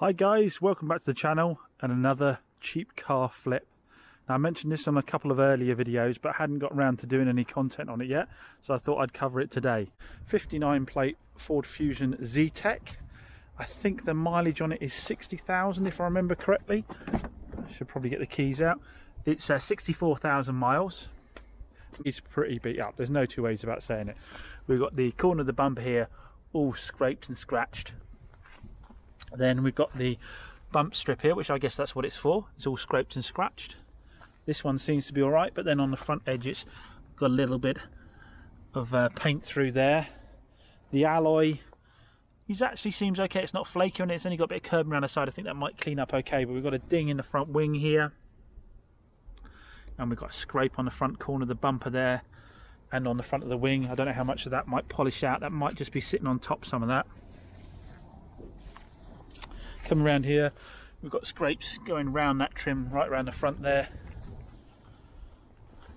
Hi guys, welcome back to the channel and another cheap car flip. Now I mentioned this on a couple of earlier videos but hadn't got around to doing any content on it yet, so I thought I'd cover it today. 59 plate Ford Fusion Z-Tech. I think the mileage on it is 60,000 if I remember correctly. I should probably get the keys out. It's 64,000 miles. It's pretty beat up, there's no two ways about saying it. We've got the corner of the bumper here all scraped and scratched. Then we've got the bump strip here, which I guess that's what it's for. It's all scraped and scratched. This one seems to be alright, but then on the front edge it's got a little bit of paint through there. The alloy actually seems okay, it's not flaky on it, it's only got a bit of curbing around the side. I think that might clean up okay, but we've got a ding in the front wing here. And we've got a scrape on the front corner of the bumper there and on the front of the wing. I don't know how much of that might polish out, that might just be sitting on top, some of that. Come around here, we've got scrapes going round that trim, right around the front there.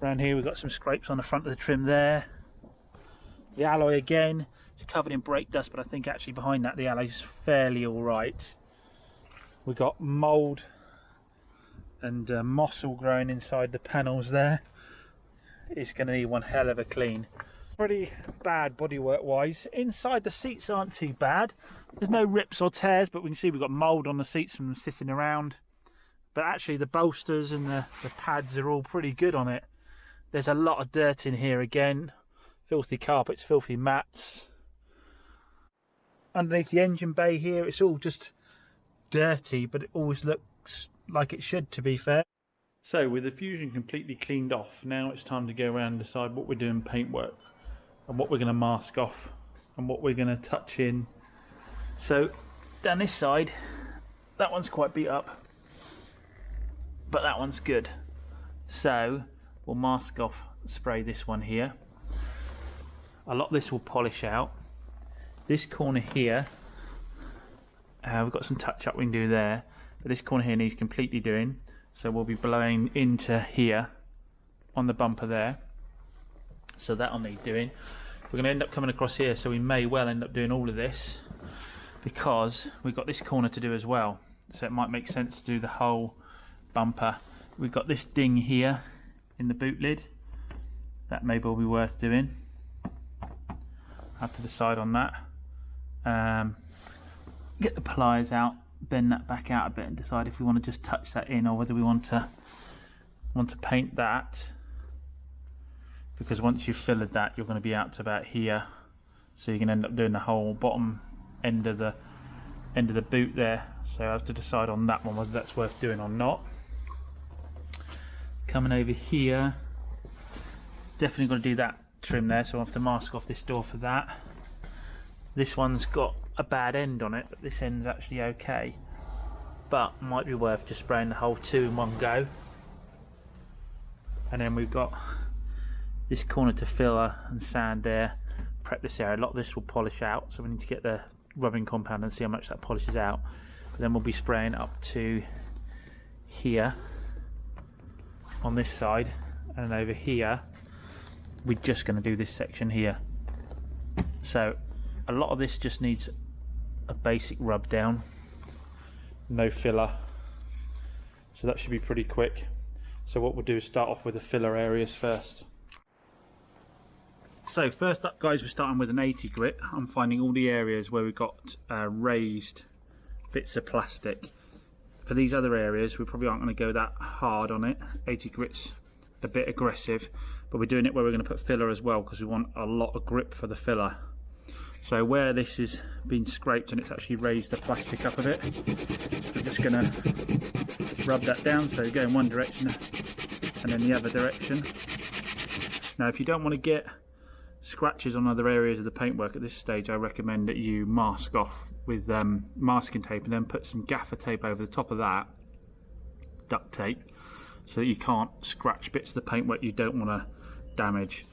Around here we've got some scrapes on the front of the trim there. The alloy again, it's covered in brake dust, but I think actually behind that the alloy's fairly alright. We've got mould and moss all growing inside the panels there. It's going to need one hell of a clean. Pretty bad bodywork wise. Inside the seats aren't too bad. There's no rips or tears, but we can see we've got mould on the seats from sitting around. But actually the bolsters and the pads are all pretty good on it. There's a lot of dirt in here again. Filthy carpets, filthy mats. Underneath the engine bay here, it's all just dirty, but it always looks like it should, to be fair. So with the Fusion completely cleaned off, now it's time to go around and decide what we're doing paintwork and what we're going to mask off and what we're going to touch in. So down this side, that one's quite beat up, but that one's good. So we'll mask off, spray this one here. A lot of this will polish out. This corner here, we've got some touch up we can do there, but this corner here needs completely doing. So we'll be blowing into here on the bumper there. So that'll need doing. We're going to end up coming across here, so we may well end up doing all of this because we've got this corner to do as well. So it might make sense to do the whole bumper. We've got this ding here in the boot lid. That may well be worth doing. I have to decide on that. Get the pliers out, bend that back out a bit and decide if we want to just touch that in or whether we want to paint that, because once you've fillered that you're going to be out to about here, so you can end up doing the whole bottom end of the boot there. So I have to decide on that one whether that's worth doing or not. Coming over here, definitely got to do that trim there, so I'll have to mask off this door for that. This one's got a bad end on it, but this end's actually okay, but might be worth just spraying the whole two in one go. And then we've got this corner to filler and sand there, prep this area. A lot of this will polish out, so we need to get the rubbing compound and see how much that polishes out. But then we'll be spraying up to here on this side, and over here we're just going to do this section here. So a lot of this just needs a basic rub down, no filler, so that should be pretty quick. So what we'll do is start off with the filler areas first. So first up guys, we're starting with an 80 grit. I'm finding all the areas where we've got raised bits of plastic. For these other areas we probably aren't going to go that hard on it. 80 grit's a bit aggressive, but we're doing it where we're going to put filler as well because we want a lot of grip for the filler. So where this has been scraped and it's actually raised the plastic up a bit, I'm just going to rub that down, so go in one direction and then the other direction. Now if you don't want to get scratches on other areas of the paintwork at this stage, I recommend that you mask off with masking tape and then put some gaffer tape over the top of that, duct tape, so that you can't scratch bits of the paintwork you don't want to damage.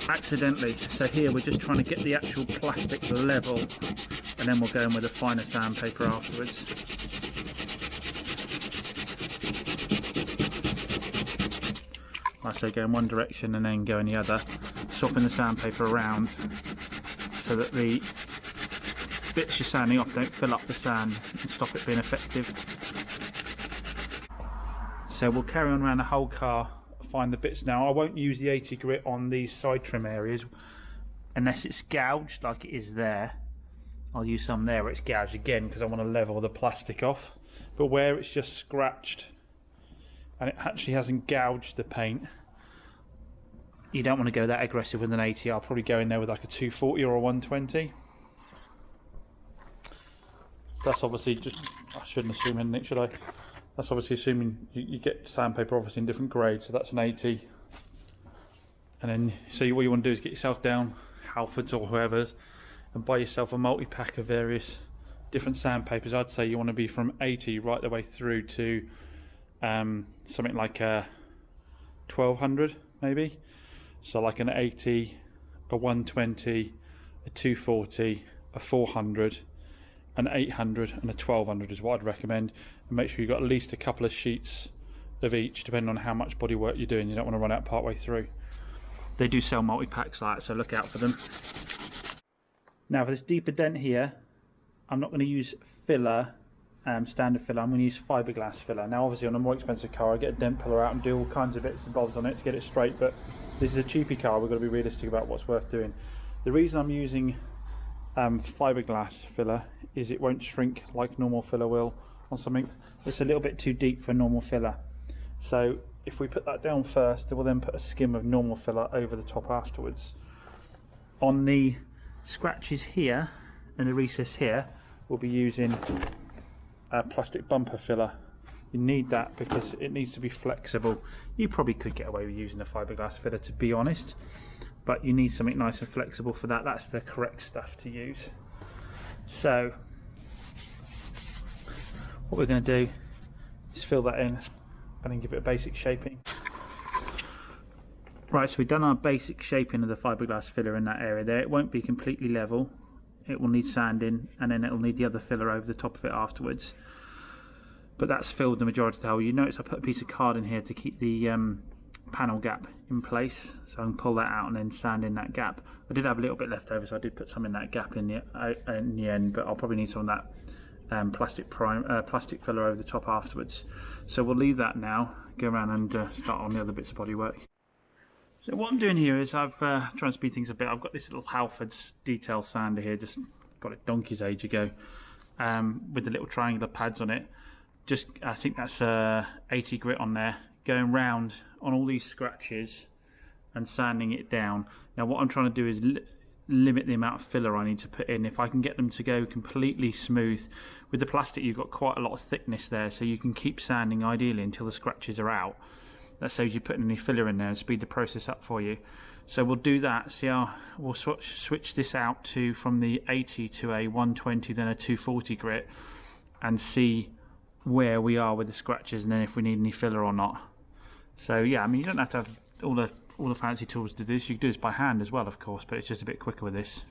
Accidentally, so here we're just trying to get the actual plastic level and then we'll go in with a finer sandpaper afterwards. I say go in one direction and then go in the other, swapping the sandpaper around so that the bits you're sanding off don't fill up the sand and stop it being effective. So we'll carry on around the whole car, find the bits now. I won't use the 80 grit on these side trim areas unless it's gouged like it is there. I'll use some there where it's gouged again because I want to level the plastic off. But where it's just scratched and it actually hasn't gouged the paint, you don't want to go that aggressive with an 80. I'll probably go in there with like a 240 or a 120. That's obviously just, I shouldn't assume anything, should I? That's obviously assuming you get sandpaper obviously in different grades, so that's an 80. And then, so what you want to do is get yourself down Halfords or whoever's and buy yourself a multi-pack of various different sandpapers. I'd say you want to be from 80 right the way through to something like a 1200 maybe. So like an 80, a 120, a 240, a 400, an 800 and a 1200 is what I'd recommend. And make sure you've got at least a couple of sheets of each depending on how much body work you're doing. You don't want to run out part way through. They do sell multi-packs like that, so look out for them. Now for this deeper dent here, I'm not going to use filler, standard filler. I'm going to use fiberglass filler. Now obviously on a more expensive car I get a dent filler out and do all kinds of bits and bobs on it to get it straight, but this is a cheapy car. We've got to be realistic about what's worth doing. The reason I'm using fiberglass filler is it won't shrink like normal filler will on something that's a little bit too deep for normal filler. So if we put that down first, we'll then put a skim of normal filler over the top afterwards. On the scratches here and the recess here, we'll be using a plastic bumper filler. You need that because it needs to be flexible. You probably could get away with using a fiberglass filler, to be honest, but you need something nice and flexible for that. That's the correct stuff to use. So what we're going to do is fill that in and then give it a basic shaping. Right, so we've done our basic shaping of the fiberglass filler in that area there. It won't be completely level. It will need sanding and then it will need the other filler over the top of it afterwards. But that's filled the majority of the hole. You notice I put a piece of card in here to keep the panel gap in place, so I can pull that out and then sand in that gap. I did have a little bit left over, so I did put some in that gap in the end, but I'll probably need some of that plastic filler over the top afterwards. So we'll leave that now, go around and start on the other bits of bodywork. So what I'm doing here is I've trying to speed things a bit. I've got this little Halfords detail sander here, just got it donkey's age ago, with the little triangular pads on it. Just, I think that's 80 grit on there, going round on all these scratches and sanding it down. Now what I'm trying to do is limit the amount of filler I need to put in. If I can get them to go completely smooth, with the plastic you've got quite a lot of thickness there, so you can keep sanding ideally until the scratches are out. That saves you putting any filler in there and speed the process up for you. So we'll do that. See how we'll switch this out to from the 80 to a 120, then a 240 grit, and see where we are with the scratches and then if we need any filler or not. So yeah, I mean, you don't have to have all the fancy tools to do this. You can do this by hand as well, of course, but it's just a bit quicker with this.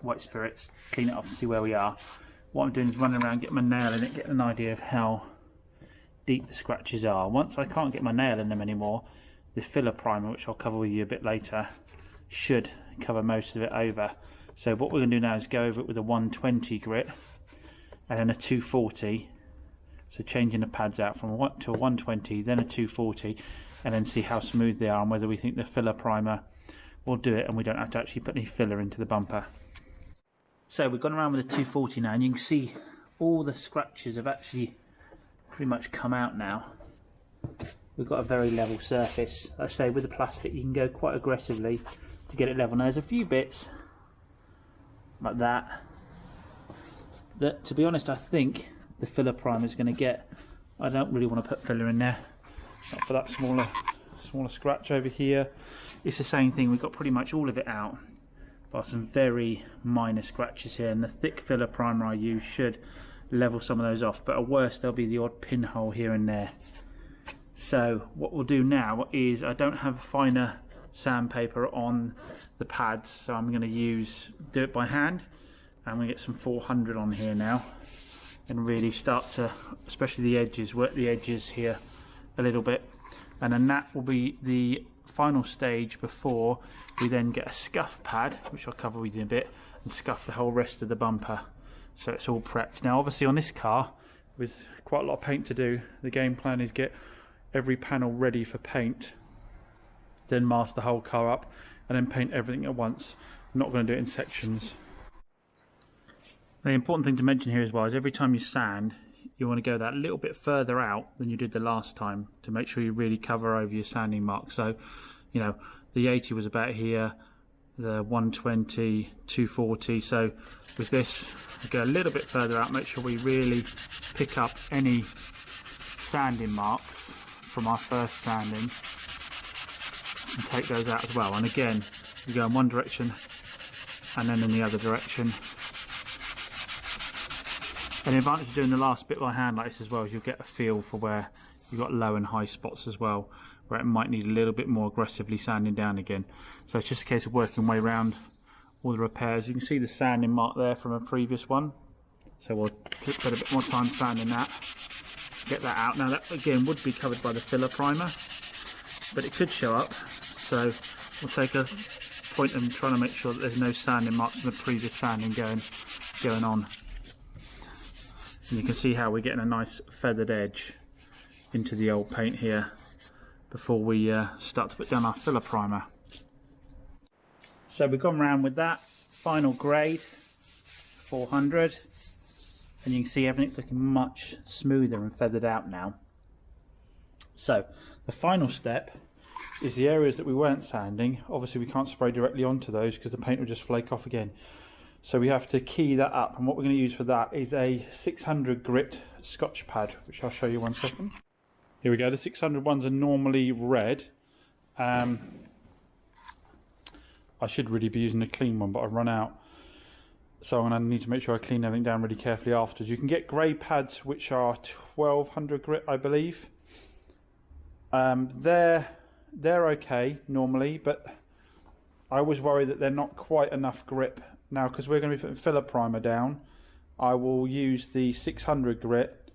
White spirits, clean it off, see where we are. What I'm doing is running around, getting my nail in it, getting an idea of how deep the scratches are. Once I can't get my nail in them anymore, the filler primer, which I'll cover with you a bit later, should cover most of it over. So what we're going to do now is go over it with a 120 grit and then a 240. So changing the pads out from to a 120, then a 240, and then see how smooth they are and whether we think the filler primer will do it and we don't have to actually put any filler into the bumper. So we've gone around with a 240 now, and you can see all the scratches have actually pretty much come out now. We've got a very level surface. I say with the plastic you can go quite aggressively to get it level. Now there's a few bits like that to be honest, I think the filler primer is going to get. I don't really want to put filler in there. Not for that smaller scratch over here. It's the same thing. We've got pretty much all of it out, but some very minor scratches here, and the thick filler primer I use should level some of those off, but at worst there'll be the odd pinhole here and there. So what we'll do now is, I don't have finer sandpaper on the pads, so I'm going to do it by hand. I'm going to get some 400 on here now and really start to, especially the edges, work the edges here a little bit, and then that will be the final stage before we then get a scuff pad, which I'll cover with you in a bit, and scuff the whole rest of the bumper so it's all prepped. Now obviously on this car, with quite a lot of paint to do, the game plan is get every panel ready for paint, then mask the whole car up, and then paint everything at once. I'm not going to do it in sections. The important thing to mention here as well is every time you sand, you want to go that little bit further out than you did the last time to make sure you really cover over your sanding mark. So, you know, the 80 was about here, the 120, 240. So with this, we go a little bit further out, make sure we really pick up any sanding marks from our first sanding and take those out as well. And again, you go in one direction and then in the other direction. And the advantage of doing the last bit by hand like this as well is you'll get a feel for where you've got low and high spots as well, where it might need a little bit more aggressively sanding down again. So it's just a case of working way around all the repairs. You can see the sanding mark there from a previous one. So we'll spend a bit more time sanding that, get that out. Now that again would be covered by the filler primer, but it could show up. So we'll take a point and trying to make sure that there's no sanding marks from the previous sanding going on. And you can see how we're getting a nice feathered edge into the old paint here before we start to put down our filler primer. So we've gone round with that final grade 400, and you can see everything's looking much smoother and feathered out now. So the final step is the areas that we weren't sanding. Obviously we can't spray directly onto those because the paint will just flake off again. So we have to key that up, and what we're going to use for that is a 600 grit Scotch pad, which I'll show you one second. Here we go, the 600 ones are normally red. I should really be using a clean one, but I've run out. So I'm going to need to make sure I clean everything down really carefully afterwards. You can get grey pads which are 1200 grit, I believe. They're okay normally, but I always worry that they're not quite enough grip. Now, because we're going to be putting filler primer down, I will use the 600 grit,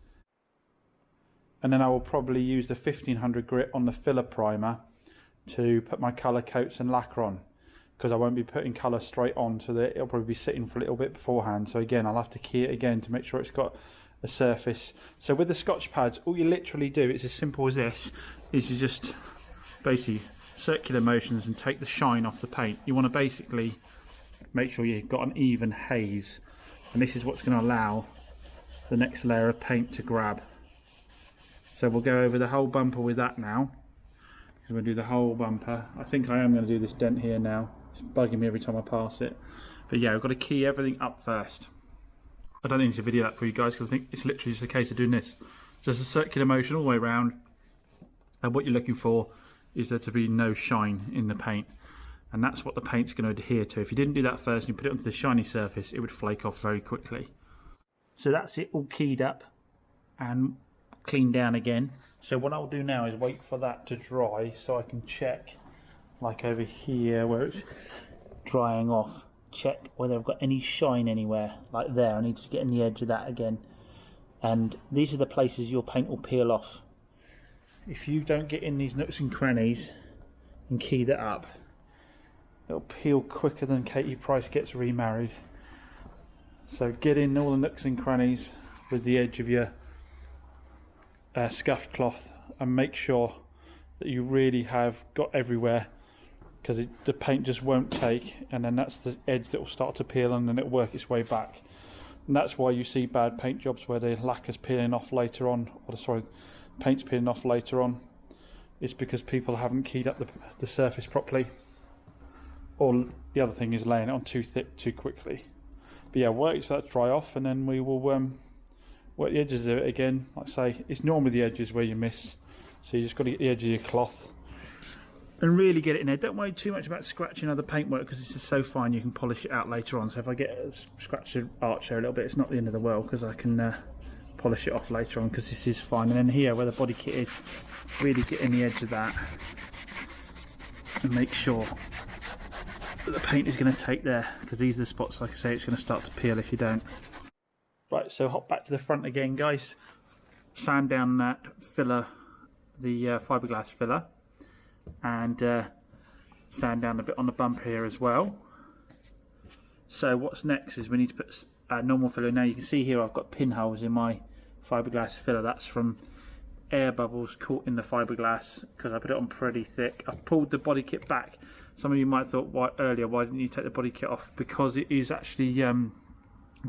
and then I will probably use the 1500 grit on the filler primer to put my colour coats and lacquer on, because I won't be putting colour straight on, so that it'll probably be sitting for a little bit beforehand. So again, I'll have to key it again to make sure it's got a surface. So with the Scotch pads, all you literally do, it's as simple as this, is you just basically circular motions and take the shine off the paint. You want to basically make sure you've got an even haze, and this is what's going to allow the next layer of paint to grab. So we'll go over the whole bumper with that now, because we'll do the whole bumper. I think I am going to do this dent here now, it's bugging me every time I pass it. But yeah, we've got to key everything up first. I don't need to video that for you guys because I think it's literally just a case of doing this, just a circular motion all the way around, and what you're looking for is there to be no shine in the paint. And that's what the paint's going to adhere to. If you didn't do that first and you put it onto the shiny surface, it would flake off very quickly. So that's it all keyed up and cleaned down again. So what I'll do now is wait for that to dry so I can check, like over here where it's drying off, check whether I've got any shine anywhere. Like there, I need to get in the edge of that again. And these are the places your paint will peel off. If you don't get in these nooks and crannies and key that up, it'll peel quicker than Katie Price gets remarried. So get in all the nooks and crannies with the edge of your scuffed cloth, and make sure that you really have got everywhere, because the paint just won't take, and then that's the edge that will start to peel and then it'll work its way back. And that's why you see bad paint jobs where the lacquer's peeling off later on, or sorry, paint's peeling off later on. It's because people haven't keyed up the surface properly. Or the other thing is laying it on too thick too quickly. But yeah, wait for that to dry off, and then we will work the edges of it again. Like I say, it's normally the edges where you miss, so you just got to get the edge of your cloth and really get it in there. Don't worry too much about scratching other paintwork, because this is so fine you can polish it out later on. So if I get scratch the arch there a little bit, it's not the end of the world, because I can polish it off later on, because this is fine. And then here where the body kit is, really get in the edge of that and make sure that the paint is going to take there, because these are the spots, like I say, it's going to start to peel if you don't. Right, so hop back to the front again, guys. Sand down that filler, the fiberglass filler, and sand down a bit on the bumper here as well. So what's next is we need to put normal filler. Now you can see here I've got pinholes in my fiberglass filler. That's from air bubbles caught in the fiberglass because I put it on pretty thick. I've pulled the body kit back. Some of you might have thought why didn't you take the body kit off? Because it is actually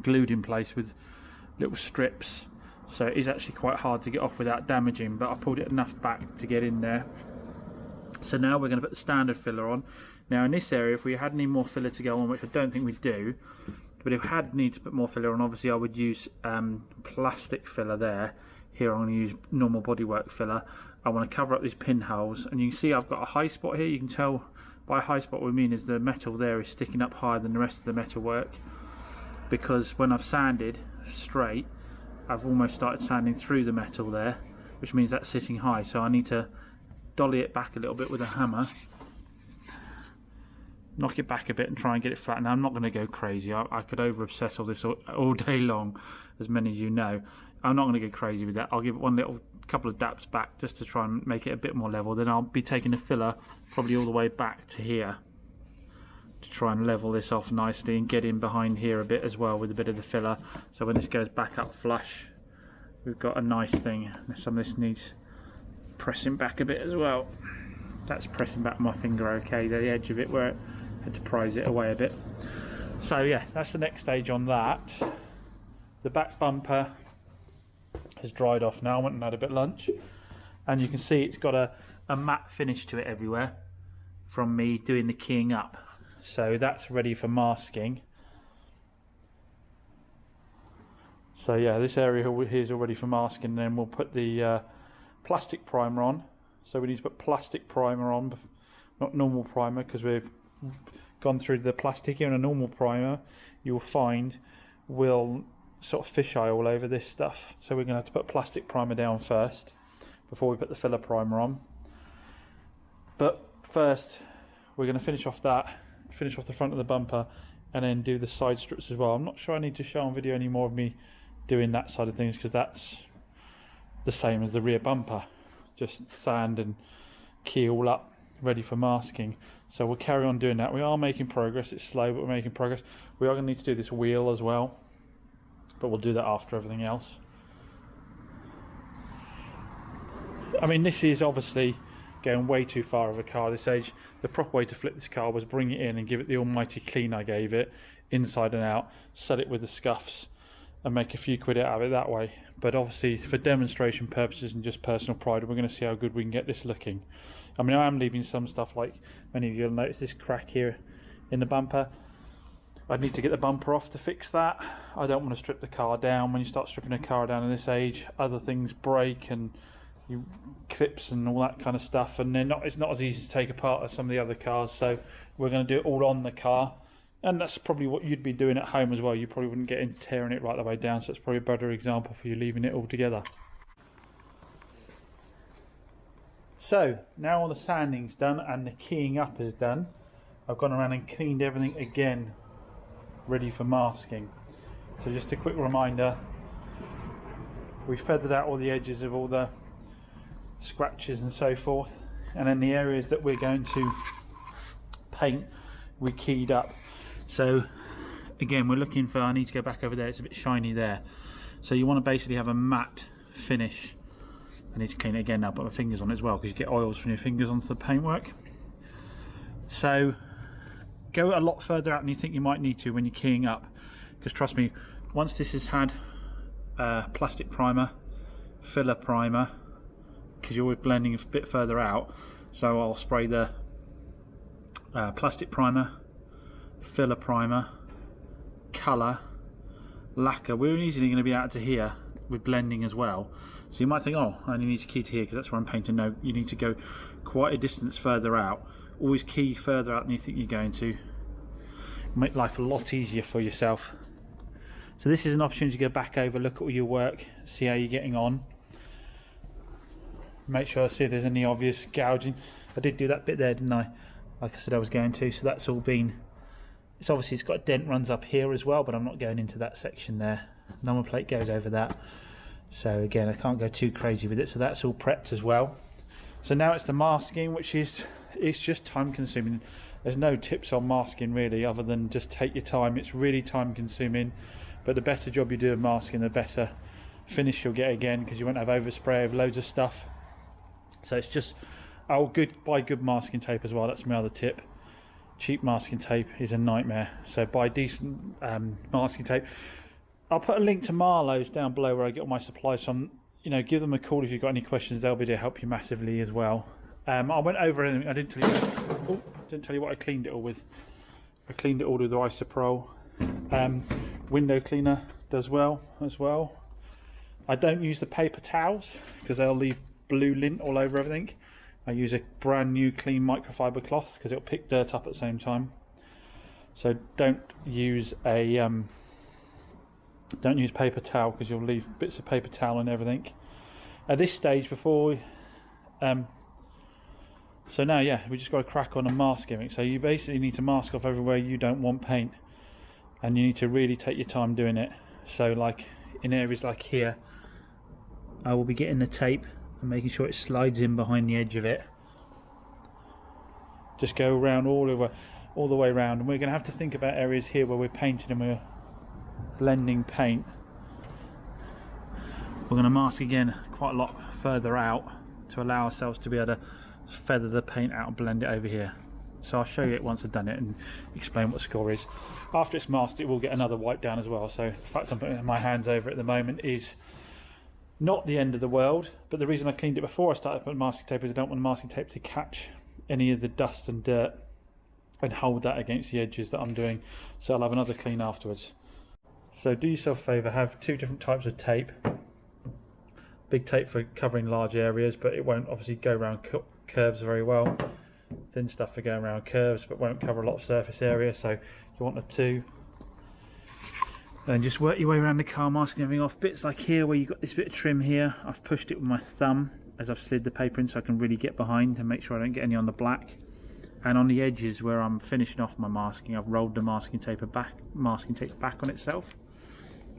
glued in place with little strips, so it is actually quite hard to get off without damaging, but I pulled it enough back to get in there. So now we're going to put the standard filler on. Now in this area, if we had any more filler to go on, which I don't think we do, but if we had need to put more filler on, obviously I would use plastic filler there. Here I'm going to use normal bodywork filler. I want to cover up these pinholes, and you can see I've got a high spot here. You can tell by high spot what we mean is the metal there is sticking up higher than the rest of the metal work, because when I've sanded straight, I've almost started sanding through the metal there, which means that's sitting high. So I need to dolly it back a little bit with a hammer, knock it back a bit and try and get it flat. Now I'm not going to go crazy. I could over obsess all this all day long, as many of you know. I'm not going to go crazy with that. I'll give it one little couple of daps back just to try and make it a bit more level. Then I'll be taking the filler probably all the way back to here to try and level this off nicely and get in behind here a bit as well with a bit of the filler. So when this goes back up flush, we've got a nice thing. Some of this needs pressing back a bit as well. That's pressing back my finger okay, the edge of it where I had to prise it away a bit. So yeah, that's the next stage on that. The back bumper has dried off now. I went and had a bit of lunch, and you can see it's got a matte finish to it everywhere from me doing the keying up. So that's ready for masking. So yeah, this area here is all ready for masking, and then we'll put the plastic primer on. So we need to put plastic primer on, not normal primer, because we've gone through the plastic here. And a normal primer, you'll find, will sort of fisheye all over this stuff. So we're going to have to put plastic primer down first before we put the filler primer on. But first we're going to finish off the front of the bumper and then do the side strips as well. I'm not sure I need to show on video any more of me doing that side of things, because that's the same as the rear bumper, just sand and key all up ready for masking. So we'll carry on doing that. We are making progress. It's slow, but we're making progress. We are going to need to do this wheel as well, but we'll do that after everything else. I mean, this is obviously going way too far of a car this age. The proper way to flip this car was bring it in and give it the almighty clean I gave it, inside and out, set it with the scuffs and make a few quid out of it that way. But obviously for demonstration purposes and just personal pride, we're going to see how good we can get this looking. I mean, I am leaving some stuff, like many of you will notice this crack here in the bumper. I need to get the bumper off to fix that. I don't want to strip the car down. When you start stripping a car down in this age, other things break and clips and all that kind of stuff, and it's not as easy to take apart as some of the other cars. So we're going to do it all on the car, and that's probably what you'd be doing at home as well. You probably wouldn't get into tearing it right the way down, so it's probably a better example for you leaving it all together. So now all the sanding's done and the keying up is done. I've gone around and cleaned everything again, ready for masking. So just a quick reminder, we feathered out all the edges of all the scratches and so forth, and then the areas that we're going to paint we keyed up. So again, we're looking for, I need to go back over there, it's a bit shiny there. So you want to basically have a matte finish. I need to clean it again now, put my fingers on it as well, because you get oils from your fingers onto the paintwork. So go a lot further out than you think you might need to when you're keying up, because trust me, once this has had plastic primer, filler primer, because you're always blending a bit further out, so I'll spray the plastic primer, filler primer, colour, lacquer. We're easily going to be out to here with blending as well. So you might think, oh, I only need to key to here because that's where I'm painting. No, you need to go quite a distance further out. Always key further out than you think you're going to. Make life a lot easier for yourself. So this is an opportunity to go back over, look at all your work, see how you're getting on. Make sure I see if there's any obvious gouging. I did do that bit there, didn't I? Like I said I was going to. So that's all been, it's obviously it's got a dent runs up here as well, but I'm not going into that section there. Number plate goes over that. So again, I can't go too crazy with it. So that's all prepped as well. So now it's the masking, which is, it's just time consuming. There's no tips on masking really, other than just take your time. It's really time consuming, but the better job you do of masking, the better finish you'll get again, because you won't have overspray of loads of stuff. So it's just, buy good masking tape as well. That's my other tip. Cheap masking tape is a nightmare, so buy decent masking tape. I'll put a link to Marlowe's down below where I get all my supplies from. You know, give them a call if you've got any questions. They'll be able to help you massively as well. I went over everything. I didn't tell you what I cleaned it all with. I cleaned it all with the isopropyl. Window cleaner does well as well. I don't use the paper towels because they'll leave blue lint all over everything. I use a brand new clean microfiber cloth because it'll pick dirt up at the same time. So don't use paper towel, because you'll leave bits of paper towel and everything. At this stage, before so now, yeah, we just got to crack on and mask everything. So you basically need to mask off everywhere you don't want paint, and you need to really take your time doing it. So like in areas like here, I will be getting the tape and making sure it slides in behind the edge of it. Just go around all the way around, and we're going to have to think about areas here where we're painting and we're blending paint. We're going to mask again quite a lot further out to allow ourselves to be able to feather the paint out and blend it over here. So I'll show you it once I've done it and explain what the score is. After it's masked, it will get another wipe down as well. So the fact I'm putting my hands over it at the moment is not the end of the world, but the reason I cleaned it before I started putting masking tape is I don't want the masking tape to catch any of the dust and dirt and hold that against the edges that I'm doing. So I'll have another clean afterwards. So do yourself a favour, have two different types of tape. Big tape for covering large areas, but it won't obviously go around curves very well. Thin stuff for going around curves, but won't cover a lot of surface area. So you want the two. And just work your way around the car, masking everything off. Bits like here where you've got this bit of trim here, I've pushed it with my thumb as I've slid the paper in so I can really get behind and make sure I don't get any on the black. And on the edges where I'm finishing off my masking, I've rolled the masking tape back on itself,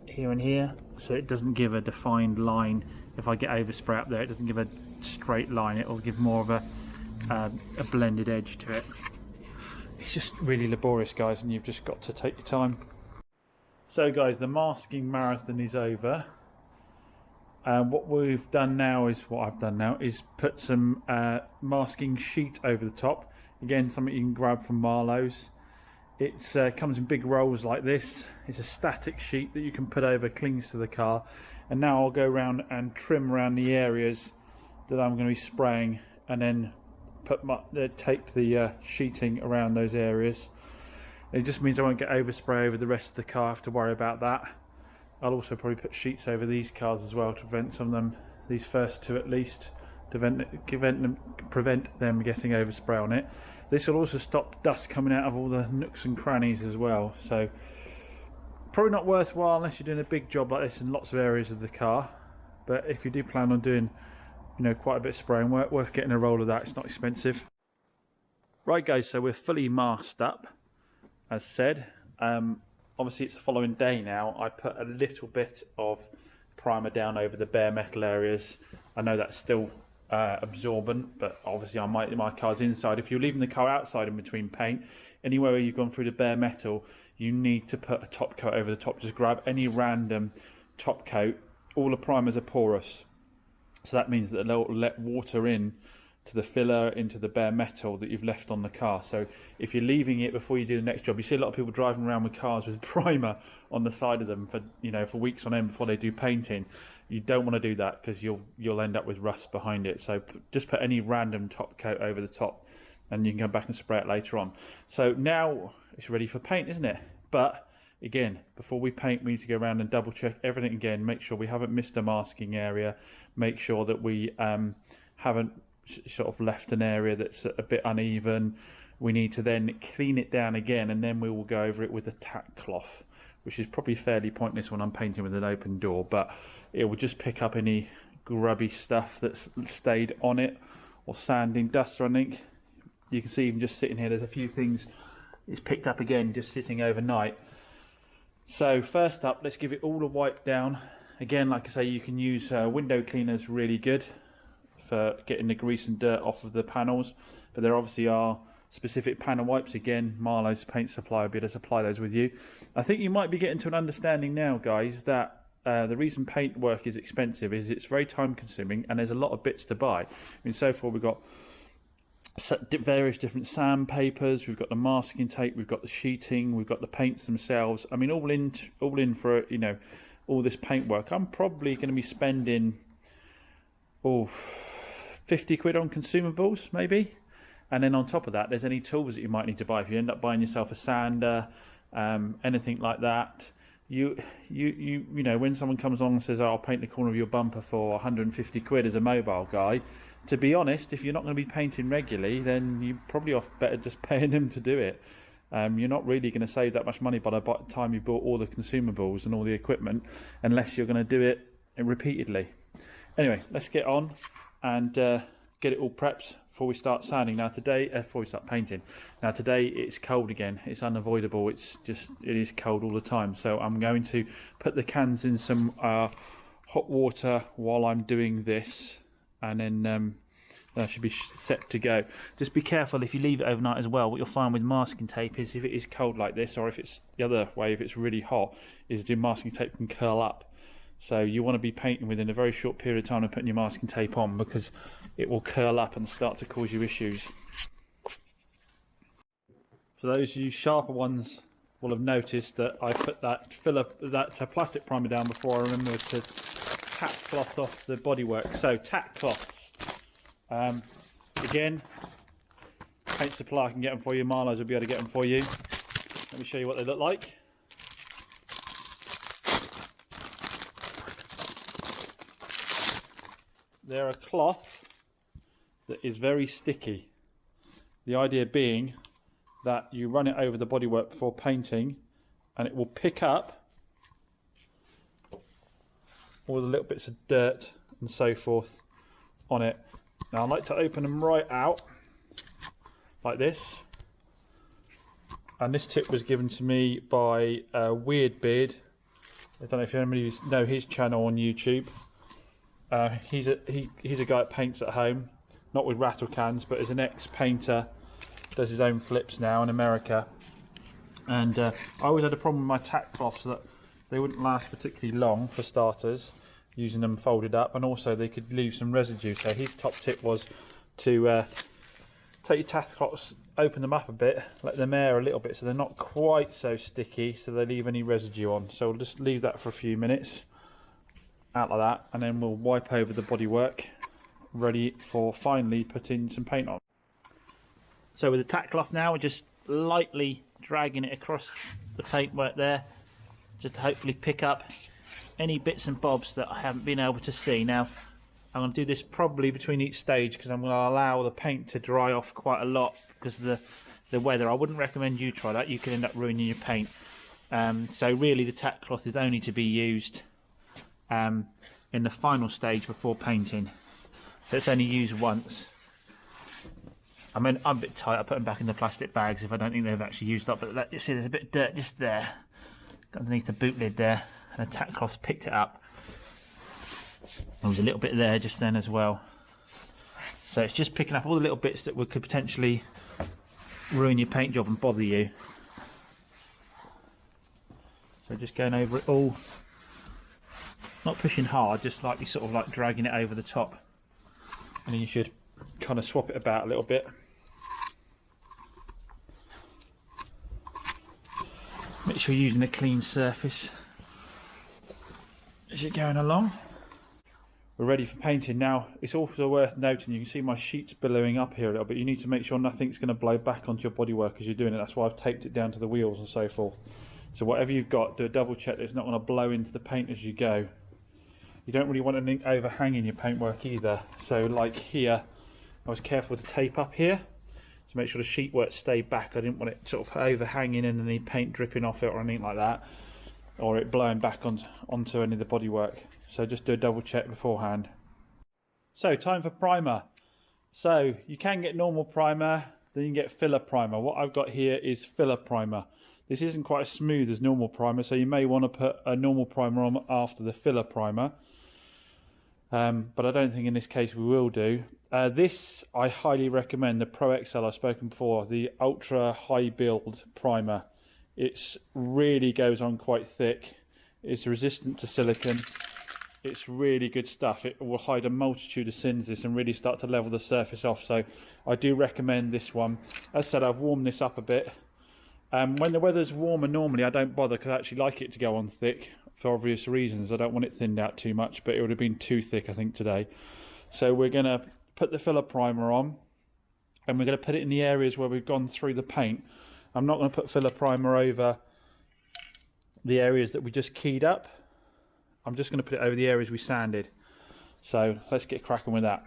here and here, so it doesn't give a defined line. If I get overspray up there, it doesn't give a straight line, it'll give more of a blended edge to it. It's just really laborious, guys, and you've just got to take your time. So guys, the masking marathon is over. What I've done now is put some masking sheet over the top. Again, something you can grab from Marlowe's. It comes in big rolls like this. It's a static sheet that you can put over, clings to the car. And now I'll go around and trim around the areas that I'm going to be spraying, and then tape the sheeting around those areas. It just means I won't get overspray over the rest of the car. I have to worry about that. I'll also probably put sheets over these cars as well to prevent some of them, these first two at least, to prevent them getting overspray on it. This will also stop dust coming out of all the nooks and crannies as well. So probably not worthwhile unless you're doing a big job like this in lots of areas of the car. But if you do plan on doing, you know, quite a bit of spraying, worth getting a roll of that. It's not expensive. Right guys, so we're fully masked up, as said. Obviously it's the following day now. I put a little bit of primer down over the bare metal areas. I know that's still absorbent, but obviously my car's inside. If you're leaving the car outside in between paint, anywhere where you've gone through the bare metal, you need to put a top coat over the top. Just grab any random top coat. All the primers are porous, so that means that they'll let water in to the filler, into the bare metal that you've left on the car. So if you're leaving it before you do the next job, you see a lot of people driving around with cars with primer on the side of them for weeks on end before they do painting. You don't want to do that, because you'll end up with rust behind it. So just put any random top coat over the top, and you can go back and spray it later on. So now it's ready for paint, isn't it? But again, before we paint, we need to go around and double check everything again, make sure we haven't missed a masking area, make sure that we haven't sort of left an area that's a bit uneven. We need to then clean it down again, and then we will go over it with a tack cloth, which is probably fairly pointless when I'm painting with an open door, but it will just pick up any grubby stuff that's stayed on it, or sanding dust or anything. You can see even just sitting here, there's a few things it's picked up again just sitting overnight. So first up, let's give it all a wipe down. Again, like I say, you can use window cleaners, really good for getting the grease and dirt off of the panels, but there obviously are specific panel wipes, again, Marlowe's paint supply will be able to supply those with you. I think you might be getting to an understanding now, guys, that the reason paint work is expensive is it's very time consuming and there's a lot of bits to buy. I mean, so far we've got various different sandpapers, we've got the masking tape, we've got the sheeting, we've got the paints themselves. I mean, all in for, you know, all this paint work. I'm probably going to be spending 50 quid on consumables maybe, and then on top of that there's any tools that you might need to buy if you end up buying yourself a sander, anything like that. You know, when someone comes along and says, oh, I'll paint the corner of your bumper for 150 quid as a mobile guy, to be honest, if you're not going to be painting regularly, then you're probably better just paying them to do it. You're not really going to save that much money by the time you've bought all the consumables and all the equipment, unless you're going to do it repeatedly. Anyway, let's get on and get it all prepped before we start sanding. Now today, before we start painting. Now today it's cold again. It's unavoidable. It is cold all the time. So I'm going to put the cans in some hot water while I'm doing this, and then that should be set to go. Just be careful if you leave it overnight as well. What you'll find with masking tape is if it is cold like this, or if it's the other way, if it's really hot, is the masking tape can curl up. So you want to be painting within a very short period of time and putting your masking tape on, because it will curl up and start to cause you issues. For those of you sharper ones will have noticed that I put that plastic primer down before I remember to tack cloth off the bodywork. So Tack Cloths. Again, paint supply, I can get them for you. Marlowe's will be able to get them for you. Let me show you what they look like. They're a cloth that is very sticky. The idea being that you run it over the bodywork before painting and it will pick up all the little bits of dirt and so forth on it. Now I like to open them right out like this, and this tip was given to me by Weird Beard. I don't know if anybody know his channel on YouTube. He's a guy that paints at home, not with rattle cans, but as an ex-painter, does his own flips now in America. And I always had a problem with my tack cloths that they wouldn't last particularly long, for starters, using them folded up, and also they could leave some residue. So his top tip was to take your tack cloths, open them up a bit, let them air a little bit so they're not quite so sticky, so they leave any residue on. So we'll just leave that for a few minutes out like that, and then we'll wipe over the bodywork, ready for finally putting some paint on. So with the tack cloth now, we're just lightly dragging it across the paintwork there, just to hopefully pick up any bits and bobs that I haven't been able to see. Now I'm going to do this probably between each stage, because I'm going to allow the paint to dry off quite a lot because of the weather. I wouldn't recommend you try that, you could end up ruining your paint. So really the tack cloth is only to be used in the final stage before painting, so it's only used once. I mean, I'm a bit tight, I put them back in the plastic bags if I don't think they've actually used up, but you see there's a bit of dirt just there underneath the boot lid there, and the tack cloth picked it up. There was a little bit there just then as well, so it's just picking up all the little bits that could potentially ruin your paint job and bother you. So just going over it all, not pushing hard, just slightly sort of like dragging it over the top, and then you should kind of swap it about a little bit. Make sure you're using a clean surface as you're going along. We're ready for painting now. It's also worth noting, you can see my sheets billowing up here a little bit. You need to make sure nothing's going to blow back onto your bodywork as you're doing it. That's why I've taped it down to the wheels and so forth. So whatever you've got, do a double check that it's not going to blow into the paint as you go. You don't really want anything overhanging your paintwork either. So like here, I was careful to tape up here to make sure the sheet work stayed back. I didn't want it sort of overhanging and any paint dripping off it or anything like that, or it blowing back onto any of the bodywork. So just do a double check beforehand. So time for primer. So you can get normal primer, then you can get filler primer. What I've got here is filler primer. This isn't quite as smooth as normal primer, so you may want to put a normal primer on after the filler primer. but I don't think in this case we will do. This I highly recommend, the Pro XL I've spoken before, the ultra high build primer. It really goes on quite thick. It's resistant to silicone. It's really good stuff. It will hide a multitude of sins this and really start to level the surface off. So I do recommend this one. As I said, I've warmed this up a bit. When the weather's warmer normally I don't bother because I actually like it to go on thick for obvious reasons. I don't want it thinned out too much, but it would have been too thick I think today. So we're going to put the filler primer on and we're going to put it in the areas where we've gone through the paint. I'm not going to put filler primer over the areas that we just keyed up. I'm just going to put it over the areas we sanded. So let's get cracking with that.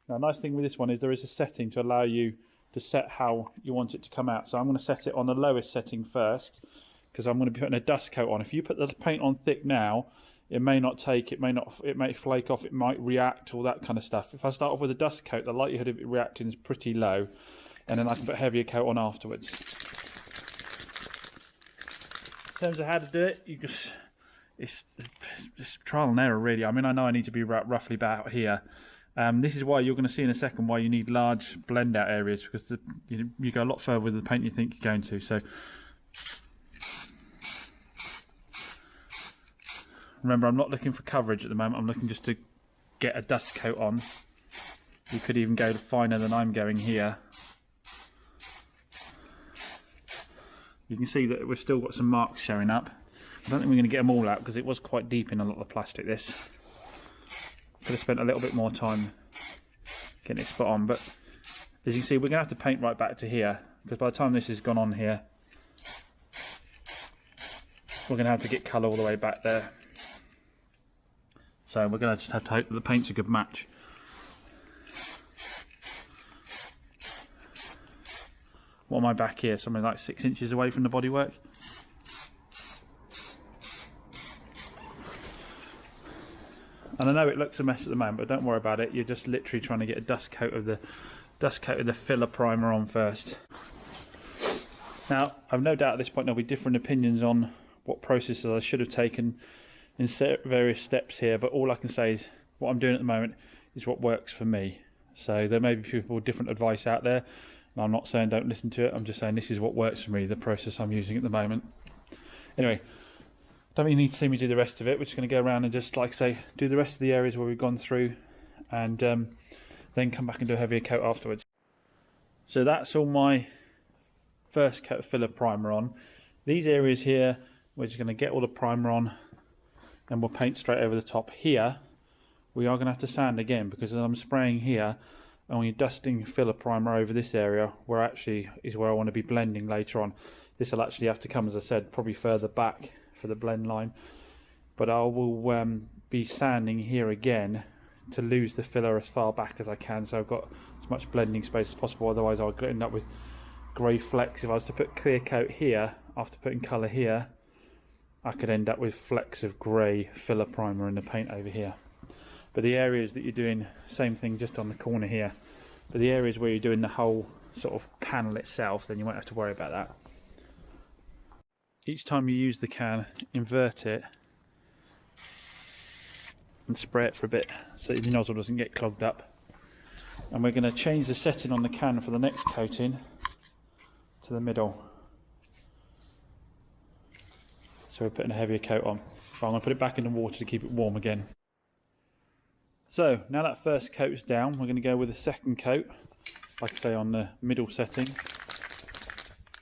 Now, a nice thing with this one is there is a setting to allow you to set how you want it to come out. So I'm going to set it on the lowest setting first because I'm going to be putting a dust coat on. If you put the paint on thick now, it may not take, it may flake off, it might react, all that kind of stuff. If I start off with a dust coat, the likelihood of it reacting is pretty low, and then I can put a heavier coat on afterwards. In terms of how to do it, it's trial and error really. I mean, I know I need to be roughly about here. This is why you're going to see in a second why you need large blend out areas, because you go a lot further with the paint you think you're going to. So remember, I'm not looking for coverage at the moment. I'm looking just to get a dust coat on. You could even go finer than I'm going here. You can see that we've still got some marks showing up. I don't think we're going to get them all out because it was quite deep in a lot of the plastic, this. Could have spent a little bit more time getting it spot on, but as you can see we're going to have to paint right back to here, because by the time this has gone on here we're going to have to get colour all the way back there. So we're going to just have to hope that the paint's a good match. What am I back here? Something like 6 inches away from the bodywork. And I know it looks a mess at the moment, but don't worry about it. You're just literally trying to get a dust coat of the filler primer on first. Now, I've no doubt at this point there'll be different opinions on what processes I should have taken in various steps here, but all I can say is what I'm doing at the moment is what works for me. So there may be people with different advice out there, and I'm not saying don't listen to it. I'm just saying this is what works for me, the process I'm using at the moment. Anyway, don't really need to see me do the rest of it. We're just going to go around and just, like I say, do the rest of the areas where we've gone through, and then come back and do a heavier coat afterwards. So that's all my first coat of filler primer on. These areas here, we're just going to get all the primer on and we'll paint straight over the top. Here we are going to have to sand again, because as I'm spraying here and we're dusting filler primer over this area, where actually is where I want to be blending later on. This will actually have to come, as I said, probably further back for the blend line, but I will be sanding here again to lose the filler as far back as I can, so I've got as much blending space as possible. Otherwise I'll end up with grey flecks. If I was to put clear coat here after putting colour here, I could end up with flecks of grey filler primer in the paint over here. But the areas that you're doing, same thing just on the corner here, but the areas where you're doing the whole sort of panel itself, then you won't have to worry about that. Each time you use the can, invert it and spray it for a bit so that the nozzle doesn't get clogged up. And we're going to change the setting on the can for the next coating to the middle. So we're putting a heavier coat on. So I'm going to put it back in the water to keep it warm again. So now that first coat's down, we're going to go with a second coat, like I say, on the middle setting.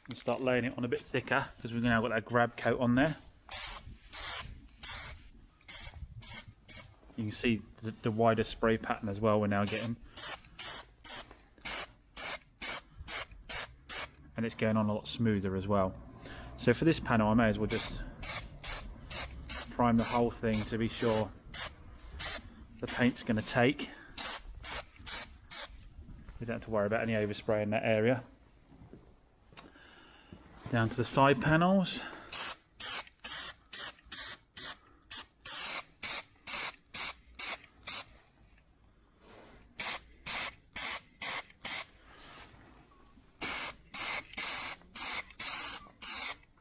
And start laying it on a bit thicker, because we've now got that grab coat on there. You can see the wider spray pattern as well we're now getting. And it's going on a lot smoother as well. So for this panel I may as well just prime the whole thing to be sure the paint's going to take. We don't have to worry about any overspray in that area. Down to the side panels.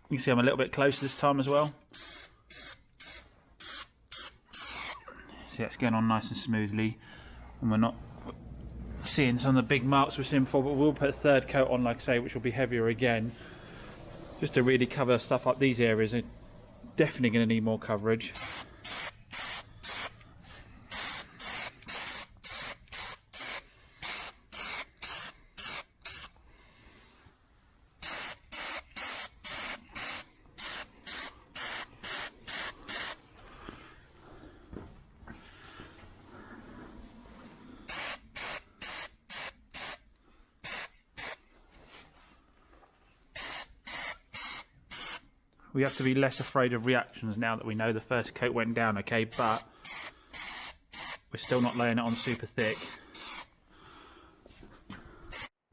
You can see I'm a little bit closer this time as well. See, it's going on nice and smoothly, and we're not seeing some of the big marks we're seeing before, but we'll put a third coat on, like I say, which will be heavier again, just to really cover stuff up. These areas are definitely going to need more coverage. We have to be less afraid of reactions now that we know the first coat went down okay, but we're still not laying it on super thick.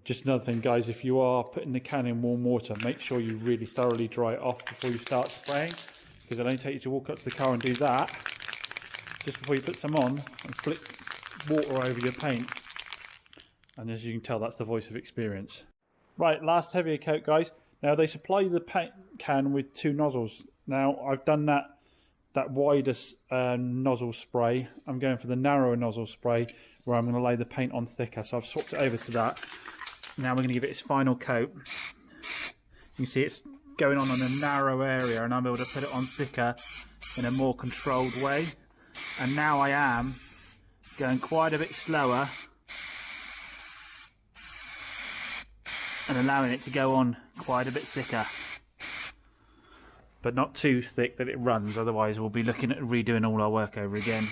Just another thing, guys, if you are putting the can in warm water, make sure you really thoroughly dry it off before you start spraying, because it'll only take you to walk up to the car and do that just before you put some on and flick water over your paint. And as you can tell, that's the voice of experience. Right, last heavier coat, guys. Now they supply the paint can with 2 nozzles. Now I've done that wider nozzle spray. I'm going for the narrower nozzle spray where I'm going to lay the paint on thicker. So I've swapped it over to that. Now we're going to give it its final coat. You can see it's going on a narrow area, and I'm able to put it on thicker in a more controlled way. And now I am going quite a bit slower and allowing it to go on quite a bit thicker, but not too thick that it runs, otherwise we'll be looking at redoing all our work over again,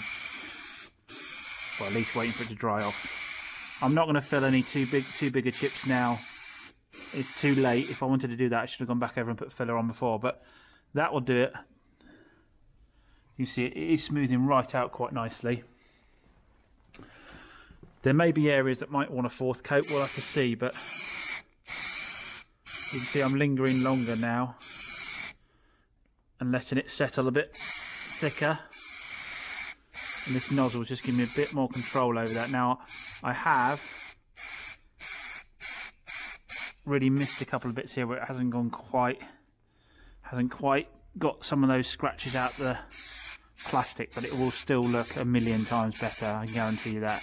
or at least waiting for it to dry off. I'm not going to fill any too bigger chips now. It's too late. If I wanted to do that, I should have gone back over and put filler on before, but that will do it. You see it is smoothing right out quite nicely. There may be areas that might want a 4th coat, we'll have to see, but you can see I'm lingering longer now and letting it settle a bit thicker. And this nozzle is just giving me a bit more control over that. Now, I have really missed a couple of bits here where it hasn't quite got some of those scratches out the plastic, but it will still look a million times better, I can guarantee you that.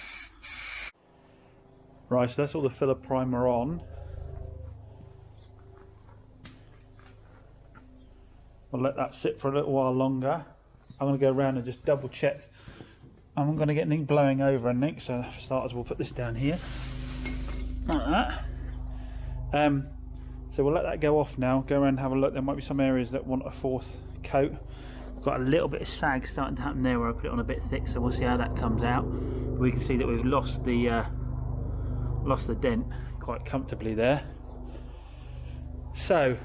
Right, so that's all the filler primer on. I'll let that sit for a little while longer. I'm going to go around and just double check. I'm going to get anything blowing over anything, so for starters we'll put this down here. Like that. So we'll let that go off now, go around and have a look. There might be some areas that want a 4th coat. I've got a little bit of sag starting to happen there where I put it on a bit thick, so we'll see how that comes out. We can see that we've lost the dent quite comfortably there. So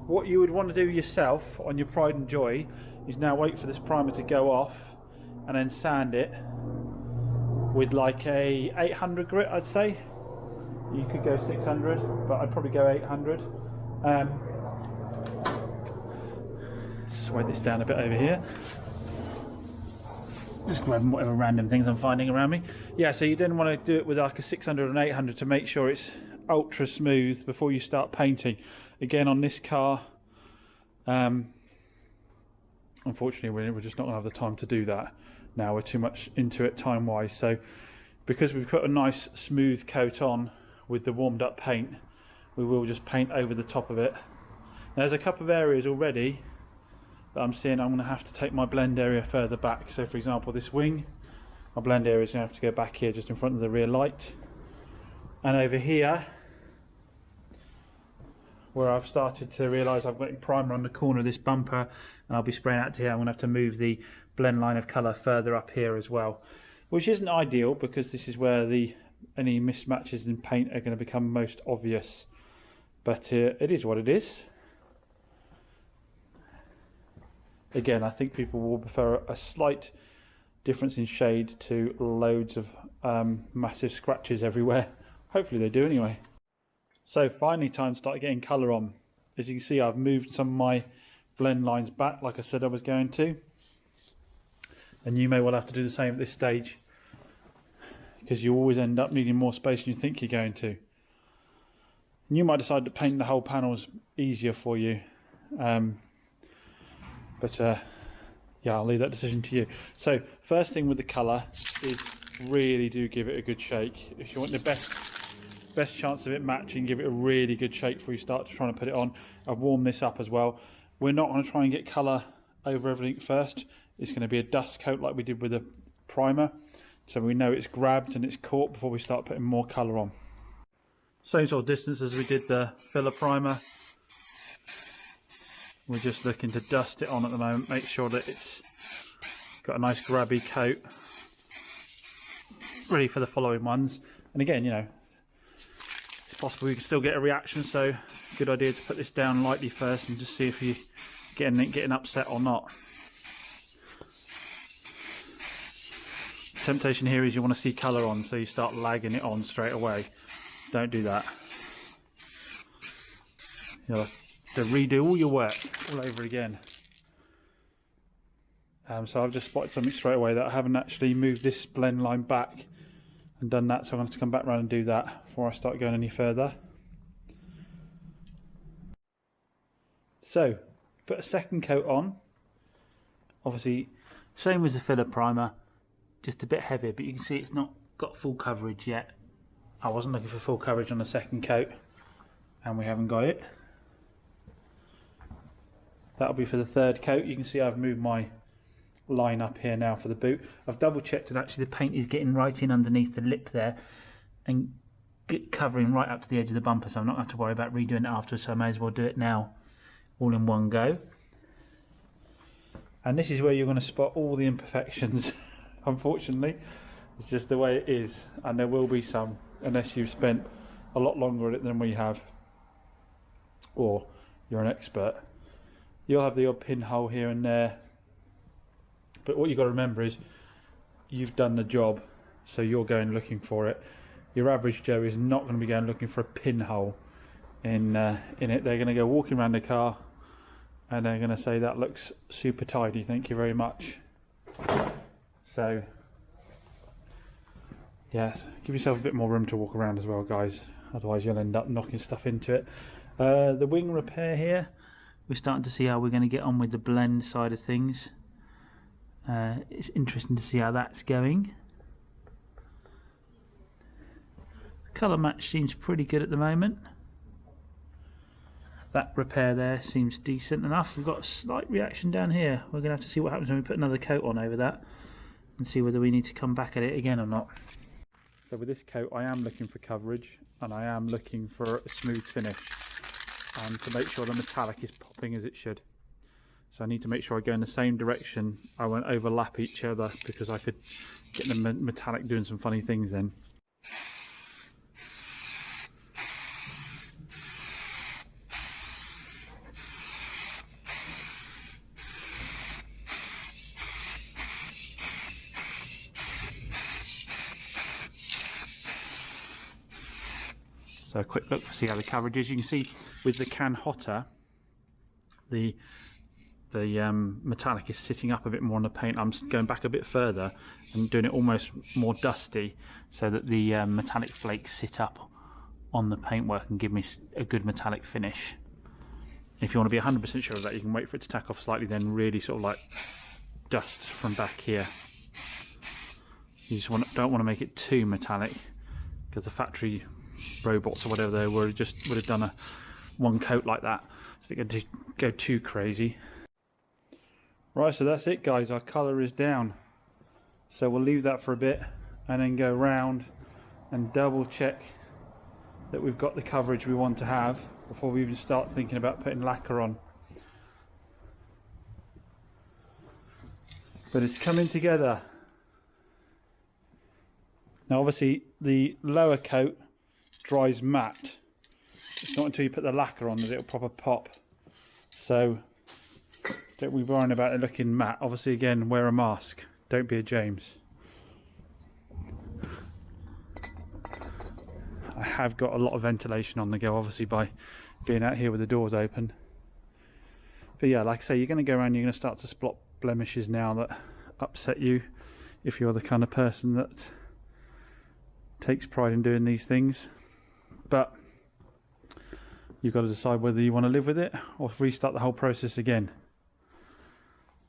what you would want to do yourself on your pride and joy is now wait for this primer to go off and then sand it with like a 800 grit, I'd say. You could go 600, but I'd probably go 800. Just weight this down a bit over here. Just grabbing whatever random things I'm finding around me. Yeah, so you then want to do it with like a 600 and 800 to make sure it's ultra smooth before you start painting. Again, on this car, unfortunately we're just not going to have the time to do that now. We're too much into it time wise, so because we've put a nice smooth coat on with the warmed up paint, we will just paint over the top of it. Now, there's a couple of areas already that I'm seeing I'm going to have to take my blend area further back. So for example, this wing, my blend area is going to have to go back here just in front of the rear light, and over here where I've started to realise I've got primer on the corner of this bumper and I'll be spraying out to here. I'm going to have to move the blend line of colour further up here as well, which isn't ideal because this is where any mismatches in paint are going to become most obvious, but it is what it is. Again, I think people will prefer a slight difference in shade to loads of massive scratches everywhere. Hopefully they do anyway. So finally, time to start getting colour on. As you can see, I've moved some of my blend lines back like I said I was going to, and you may well have to do the same at this stage, because you always end up needing more space than you think you're going to. And you might decide that painting the whole panel is easier for you, but yeah, I'll leave that decision to you. So first thing with the colour is really do give it a good shake. If you want the best chance of it matching, give it a really good shake before you start trying to put it on. I've warmed this up as well. We're not going to try and get colour over everything first. It's going to be a dust coat like we did with the primer, so we know it's grabbed and it's caught before we start putting more colour on. Same sort of distance as we did the filler primer. We're just looking to dust it on at the moment, make sure that it's got a nice grabby coat, ready for the following ones. And again, you know, it's possible we can still get a reaction, so good idea to put this down lightly first and just see if you getting upset or not. Temptation here is you want to see colour on, so you start lagging it on straight away. Don't do that. You'll have to redo all your work all over again. So I've just spotted something straight away that I haven't actually moved this blend line back and done that, so I'm going to have to come back around and do that before I start going any further. So put a second coat on, obviously same as the filler primer, just a bit heavier, but you can see it's not got full coverage yet. I wasn't looking for full coverage on the second coat, and we haven't got it. That'll be for the third coat. You can see I've moved my line up here now for the boot. I've double checked and actually the paint is getting right in underneath the lip there and covering right up to the edge of the bumper, so I'm not going to have to worry about redoing it after, so I may as well do it now all in one go. And this is where you're going to spot all the imperfections. Unfortunately, it's just the way it is, and there will be some unless you've spent a lot longer at it than we have, or you're an expert. You'll have the odd pinhole here and there, but what you've got to remember is you've done the job, so you're going looking for it. Your average Joe is not going to be going looking for a pinhole in it. They're going to go walking around the car and they're going to say that looks super tidy, thank you very much. So yeah, give yourself a bit more room to walk around as well, guys, otherwise you'll end up knocking stuff into it. The wing repair here, we're starting to see how we're going to get on with the blend side of things. It's interesting to see how that's going. The colour match seems pretty good at the moment. That repair there seems decent enough. We've got a slight reaction down here. We're going to have to see what happens when we put another coat on over that and see whether we need to come back at it again or not. So with this coat I am looking for coverage and I am looking for a smooth finish, and to make sure the metallic is popping as it should. So I need to make sure I go in the same direction. I won't overlap each other because I could get the metallic doing some funny things then. So a quick look to see how the coverage is. You can see with the can hotter, the metallic is sitting up a bit more on the paint. I'm going back a bit further and doing it almost more dusty so that the metallic flakes sit up on the paintwork and give me a good metallic finish. If you want to be 100% sure of that, you can wait for it to tack off slightly, then really sort of like dust from back here. You just don't want to make it too metallic, because the factory robots or whatever they were just would have done one coat like that, so it could go too crazy. Right, so that's it guys, our colour is down, so we'll leave that for a bit and then go round and double check that we've got the coverage we want to have before we even start thinking about putting lacquer on. But it's coming together. Now obviously the lower coat dries matte. It's not until you put the lacquer on that it'll proper pop. So don't be worrying about it looking matte. Obviously again, wear a mask. Don't be a James. I have got a lot of ventilation on the go, obviously by being out here with the doors open. But yeah, like I say, you're going to go around, you're going to start to spot blemishes now that upset you if you're the kind of person that takes pride in doing these things. But you've got to decide whether you want to live with it or restart the whole process again.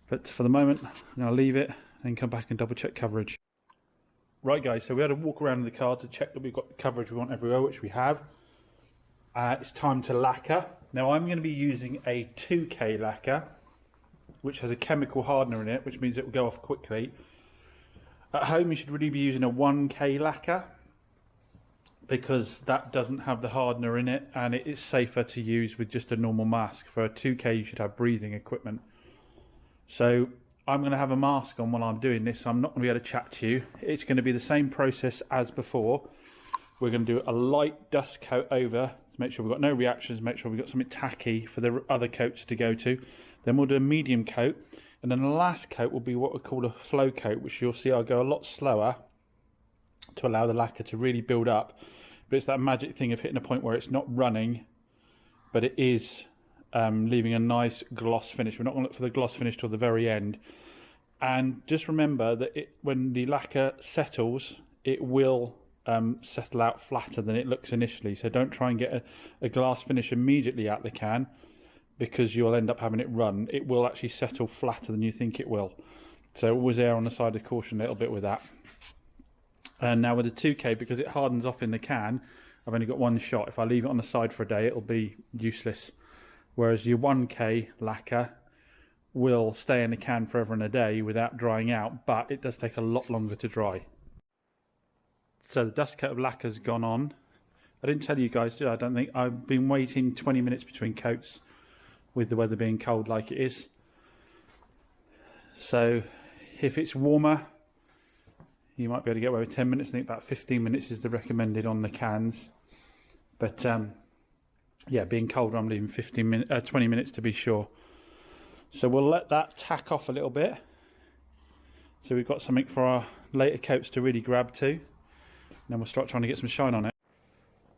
But for the moment, I'm going to leave it and come back and double check coverage. Right guys, so we had a walk around in the car to check that we've got the coverage we want everywhere, which we have. It's time to lacquer. Now I'm going to be using a 2K lacquer, which has a chemical hardener in it, which means it will go off quickly. At home you should really be using a 1K lacquer, because that doesn't have the hardener in it and it is safer to use with just a normal mask. For a 2K you should have breathing equipment. So I'm going to have a mask on while I'm doing this, so I'm not going to be able to chat to you. It's going to be the same process as before. We're going to do a light dust coat over to make sure we've got no reactions, make sure we've got something tacky for the other coats to go to. Then we'll do a medium coat, and then the last coat will be what we call a flow coat, which you'll see I'll go a lot slower to allow the lacquer to really build up. But it's that magic thing of hitting a point where it's not running, but it is leaving a nice gloss finish. We're not going to look for the gloss finish till the very end. And just remember that when the lacquer settles, it will settle out flatter than it looks initially. So don't try and get a glass finish immediately out the can, because you'll end up having it run. It will actually settle flatter than you think it will. So always err on the side of caution a little bit with that. And now with the 2K, because it hardens off in the can, I've only got one shot. If I leave it on the side for a day, it'll be useless. Whereas your 1K lacquer will stay in the can forever and a day without drying out, but it does take a lot longer to dry. So the dust coat of lacquer's gone on. I didn't tell you guys, did I? I don't think. I've been waiting 20 minutes between coats with the weather being cold like it is. So if it's warmer, you might be able to get away with 10 minutes. I think about 15 minutes is the recommended on the cans. But yeah, being colder, I'm leaving 20 minutes to be sure. So we'll let that tack off a little bit. So we've got something for our later coats to really grab to. And then we'll start trying to get some shine on it.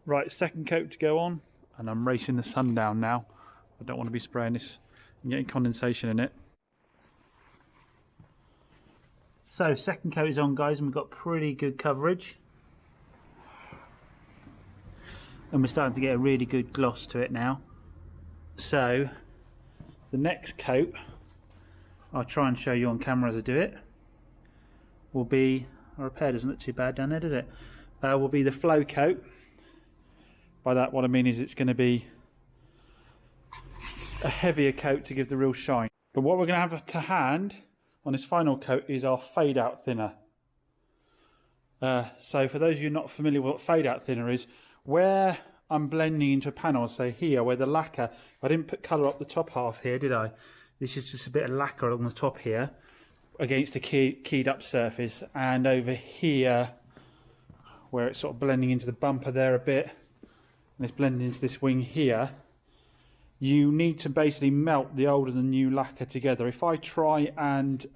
Right, second coat to go on. And I'm racing the sun down now. I don't want to be spraying this and getting condensation in it. So second coat is on, guys, and we've got pretty good coverage. And we're starting to get a really good gloss to it now. So the next coat, I'll try and show you on camera as I do it, will be, our repair doesn't look too bad down there, does it? Will be the flow coat. By that what I mean is it's going to be a heavier coat to give the real shine. But what we're going to have to hand on this final coat is our fade out thinner. So for those of you not familiar with what fade out thinner is, where I'm blending into a panel, say here, where the lacquer, I didn't put colour up the top half here, did I? This is just a bit of lacquer on the top here against the keyed up surface, and over here where it's sort of blending into the bumper there a bit, and it's blending into this wing here, you need to basically melt the old and the new lacquer together. If I try and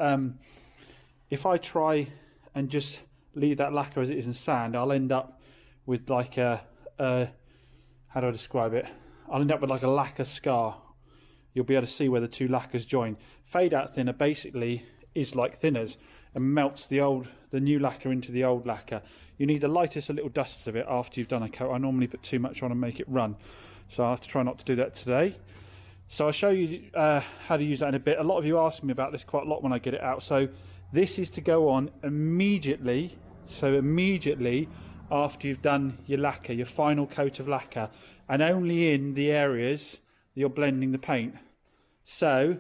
just leave that lacquer as it is in sand, I'll end up with like a how do I describe it? I'll end up with like a lacquer scar. You'll be able to see where the two lacquers join. Fade out thinner basically is like thinners and melts the new lacquer into the old lacquer. You need the lightest of little dusts of it after you've done a coat. I normally put too much on and make it run, so I have to try not to do that today. So I'll show you how to use that in a bit. A lot of you ask me about this quite a lot when I get it out. So this is to go on immediately. So immediately after you've done your lacquer, your final coat of lacquer, and only in the areas that you're blending the paint. So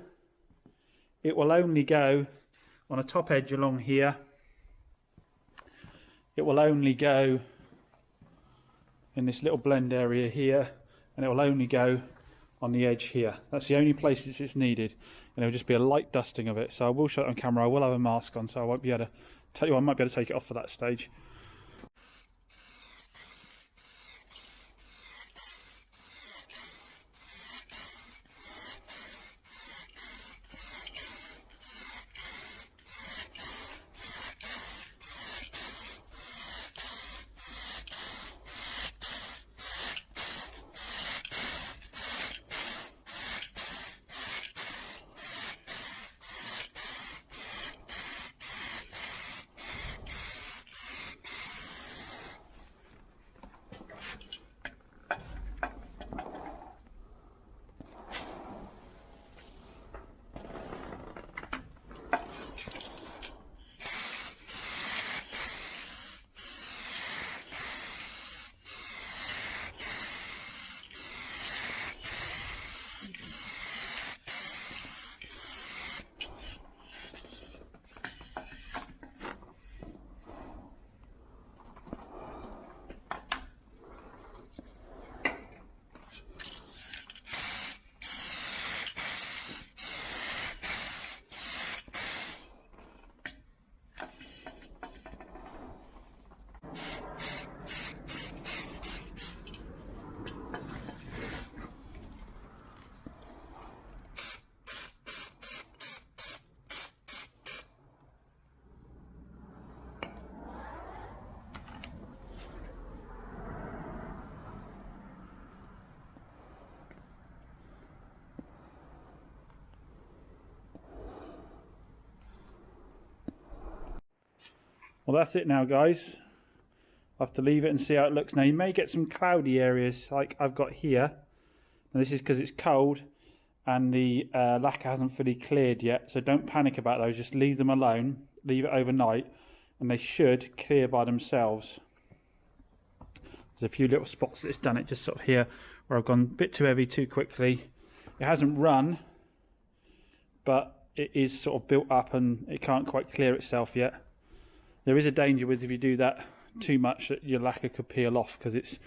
it will only go on a top edge along here. It will only go in this little blend area here, and it will only go on the edge here. That's the only places it's needed, and it'll just be a light dusting of it. So I will show it on camera. I will have a mask on, so I won't be able to tell you. I might be able to take it off for that stage. Well, that's it now, guys. I'll have to leave it and see how it looks. Now, you may get some cloudy areas like I've got here. And this is because it's cold and the lacquer hasn't fully cleared yet. So don't panic about those. Just leave them alone. Leave it overnight. And they should clear by themselves. There's a few little spots that it's done it just sort of here where I've gone a bit too heavy too quickly. It hasn't run, but it is sort of built up and it can't quite clear itself yet. There is a danger with if you do that too much that your lacquer could peel off because it's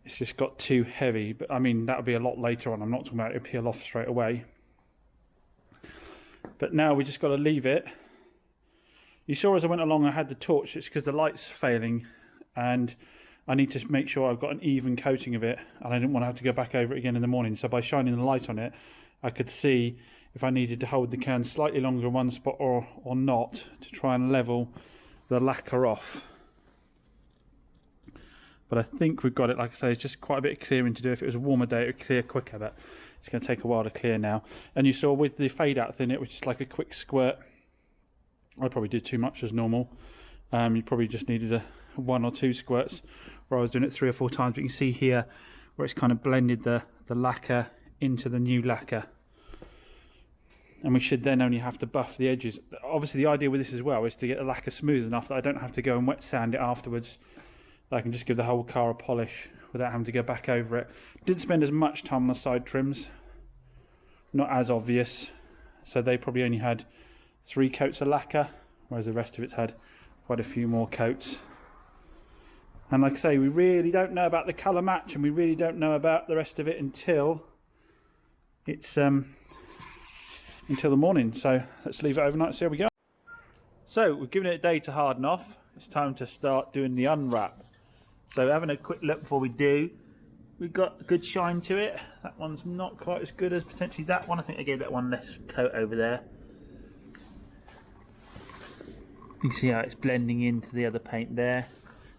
just got too heavy. But I mean, that'll be a lot later on. I'm not talking about it peel off straight away. But now we just got to leave it. You saw as I went along I had the torch. It's because the light's failing and I need to make sure I've got an even coating of it, and I didn't want to have to go back over it again in the morning. So by shining the light on it, I could see if I needed to hold the can slightly longer in one spot or not to try and level the lacquer off. But I think we've got it. Like I say, it's just quite a bit of clearing to do. If it was a warmer day, it would clear quicker, but it's going to take a while to clear now. And you saw with the fade out thin, it was just like a quick squirt. I probably did too much as normal. You probably just needed one or two squirts, where I was doing it 3 or 4 times. But you can see here where it's kind of blended the lacquer into the new lacquer. And we should then only have to buff the edges. Obviously the idea with this as well is to get the lacquer smooth enough that I don't have to go and wet sand it afterwards. I can just give the whole car a polish without having to go back over it. Didn't spend as much time on the side trims, not as obvious, so they probably only had 3 coats of lacquer, whereas the rest of it's had quite a few more coats. And like I say, we really don't know about the colour match, and we really don't know about the rest of it until it's until the morning. So let's leave it overnight and see how we go. So we've given it a day to harden off. It's time to start doing the unwrap. So having a quick look before we do, we've got a good shine to it. That one's not quite as good as potentially that one. I think I gave that one less coat over there. You can see how it's blending into the other paint there.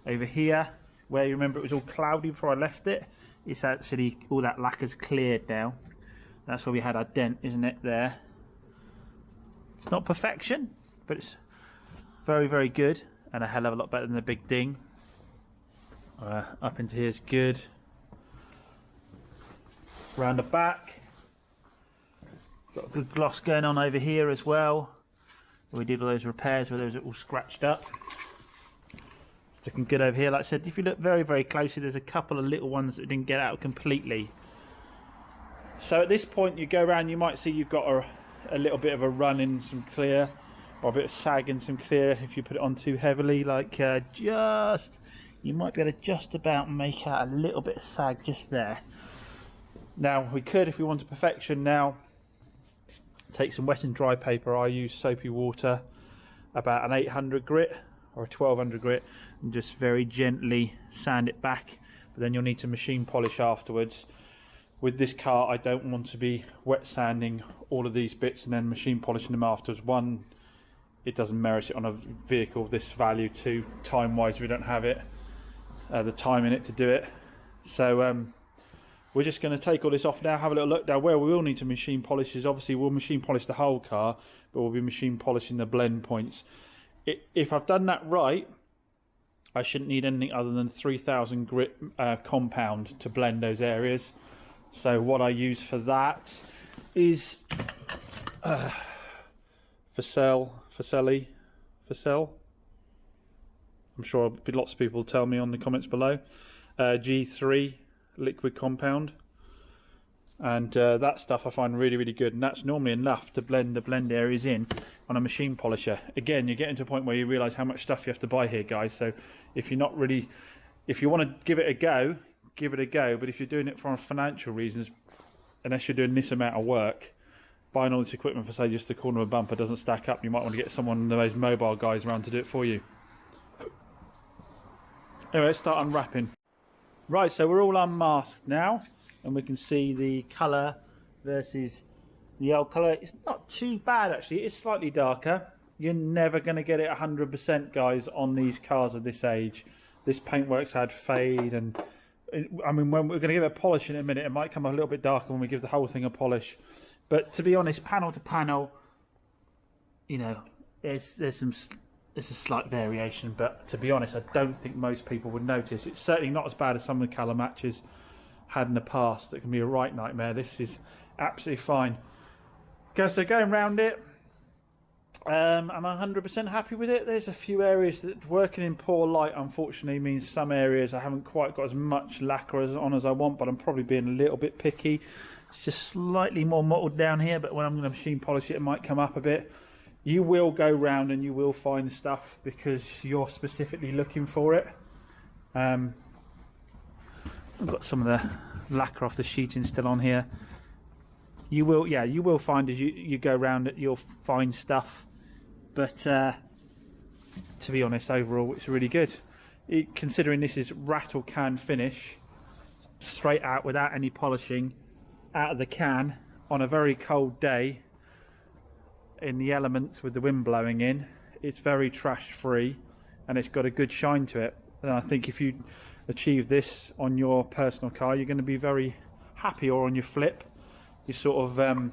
Over here, where you remember it was all cloudy before I left it, it's actually all that lacquer's cleared now. That's where we had our dent, isn't it, there? It's not perfection, but it's very, very good, and a hell of a lot better than the big ding. Up into here is good. Round the back, got a good gloss going on over here as well. We did all those repairs where those are all scratched up. Looking good over here. Like I said, if you look very, very closely, there's a couple of little ones that didn't get out completely. So at this point, you go around, you might see you've got a little bit of a run in some clear, or a bit of sag in some clear if you put it on too heavily. Like you might be able to just about make out a little bit of sag just there. Now we could, if we wanted perfection now, take some wet and dry paper. I use soapy water, about an 800 grit or a 1200 grit, and just very gently sand it back. But then you'll need to machine polish afterwards. With this car, I don't want to be wet sanding all of these bits and then machine polishing them afterwards. One, it doesn't merit it on a vehicle of this value. 2, time wise, we don't have it, the time in it to do it. So we're just going to take all this off now, have a little look. Now where we will need to machine polish is obviously we'll machine polish the whole car, but we'll be machine polishing the blend points. If I've done that right, I shouldn't need anything other than 3000 grit compound to blend those areas. So what I use for that is Fucel. I'm sure lots of people will tell me on the comments below. G3 liquid compound, and that stuff I find really, really good, and that's normally enough to blend the blend areas in on a machine polisher. Again, you're getting to a point where you realise how much stuff you have to buy here, guys. So if you're not really, if you want to give it a go, give it a go. But if you're doing it for financial reasons, unless you're doing this amount of work, buying all this equipment for say just the corner of a bumper doesn't stack up. You might want to get someone of those mobile guys around to do it for you. Anyway, let's start unwrapping. Right, so we're all unmasked now, and we can see the colour versus the old colour. It's not too bad actually, it's slightly darker. You're never going to get it 100%, guys, on these cars of this age. This paintwork's had fade, and I mean, when we're going to give it a polish in a minute, it might come a little bit darker when we give the whole thing a polish. But to be honest, panel to panel, you know, there's some there's a slight variation, but to be honest, I don't think most people would notice. It's certainly not as bad as some of the colour matches had in the past. That can be a right nightmare. This is absolutely fine. Okay, so going round it, I'm 100% happy with it. There's a few areas that working in poor light unfortunately means some areas I haven't quite got as much lacquer on as I want, but I'm probably being a little bit picky. It's just slightly more mottled down here, but when I'm going to machine polish it might come up a bit. You will go round and you will find stuff because you're specifically looking for it. I've got some of the lacquer off the sheeting still on here. You will find as you go round it, you'll find stuff. But to be honest, overall it's really good. Considering this is rattle can finish, straight out without any polishing, out of the can on a very cold day, in the elements with the wind blowing in, it's very trash free and it's got a good shine to it. And I think if you achieve this on your personal car, you're going to be very happy, or on your flip, your sort of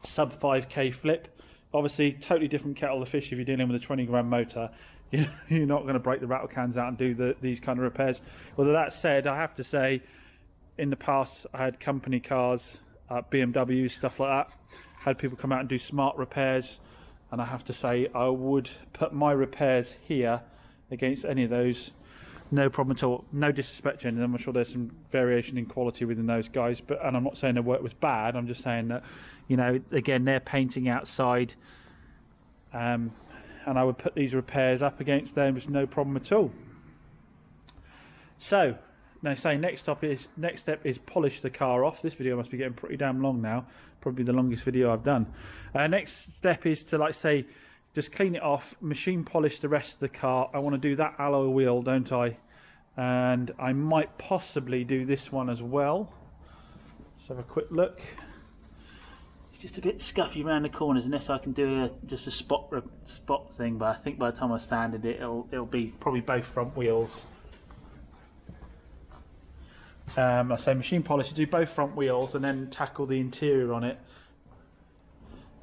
sub 5k flip. Obviously totally different kettle of fish if you're dealing with a 20 grand motor. You're not going to break the rattle cans out and do these kind of repairs. Although that said, I have to say, in the past I had company cars, BMW, stuff like that, had people come out and do smart repairs, and I have to say I would put my repairs here against any of those, no problem at all. No disrespect to any of them, I'm sure there's some variation in quality within those guys, and I'm not saying their work was bad, I'm just saying that, you know, again, they're painting outside, and I would put these repairs up against them with no problem at all. So now, say next step is polish the car off. This video must be getting pretty damn long now, probably the longest video I've done. Next step is to, like say, just clean it off, machine polish the rest of the car. I want to do that alloy wheel, don't I? And I might possibly do this one as well. Let's have a quick look. It's just a bit scuffy around the corners, unless I can do just a spot thing. But I think by the time I sanded it, it'll be probably both front wheels. I say machine polish to do both front wheels and then tackle the interior on it,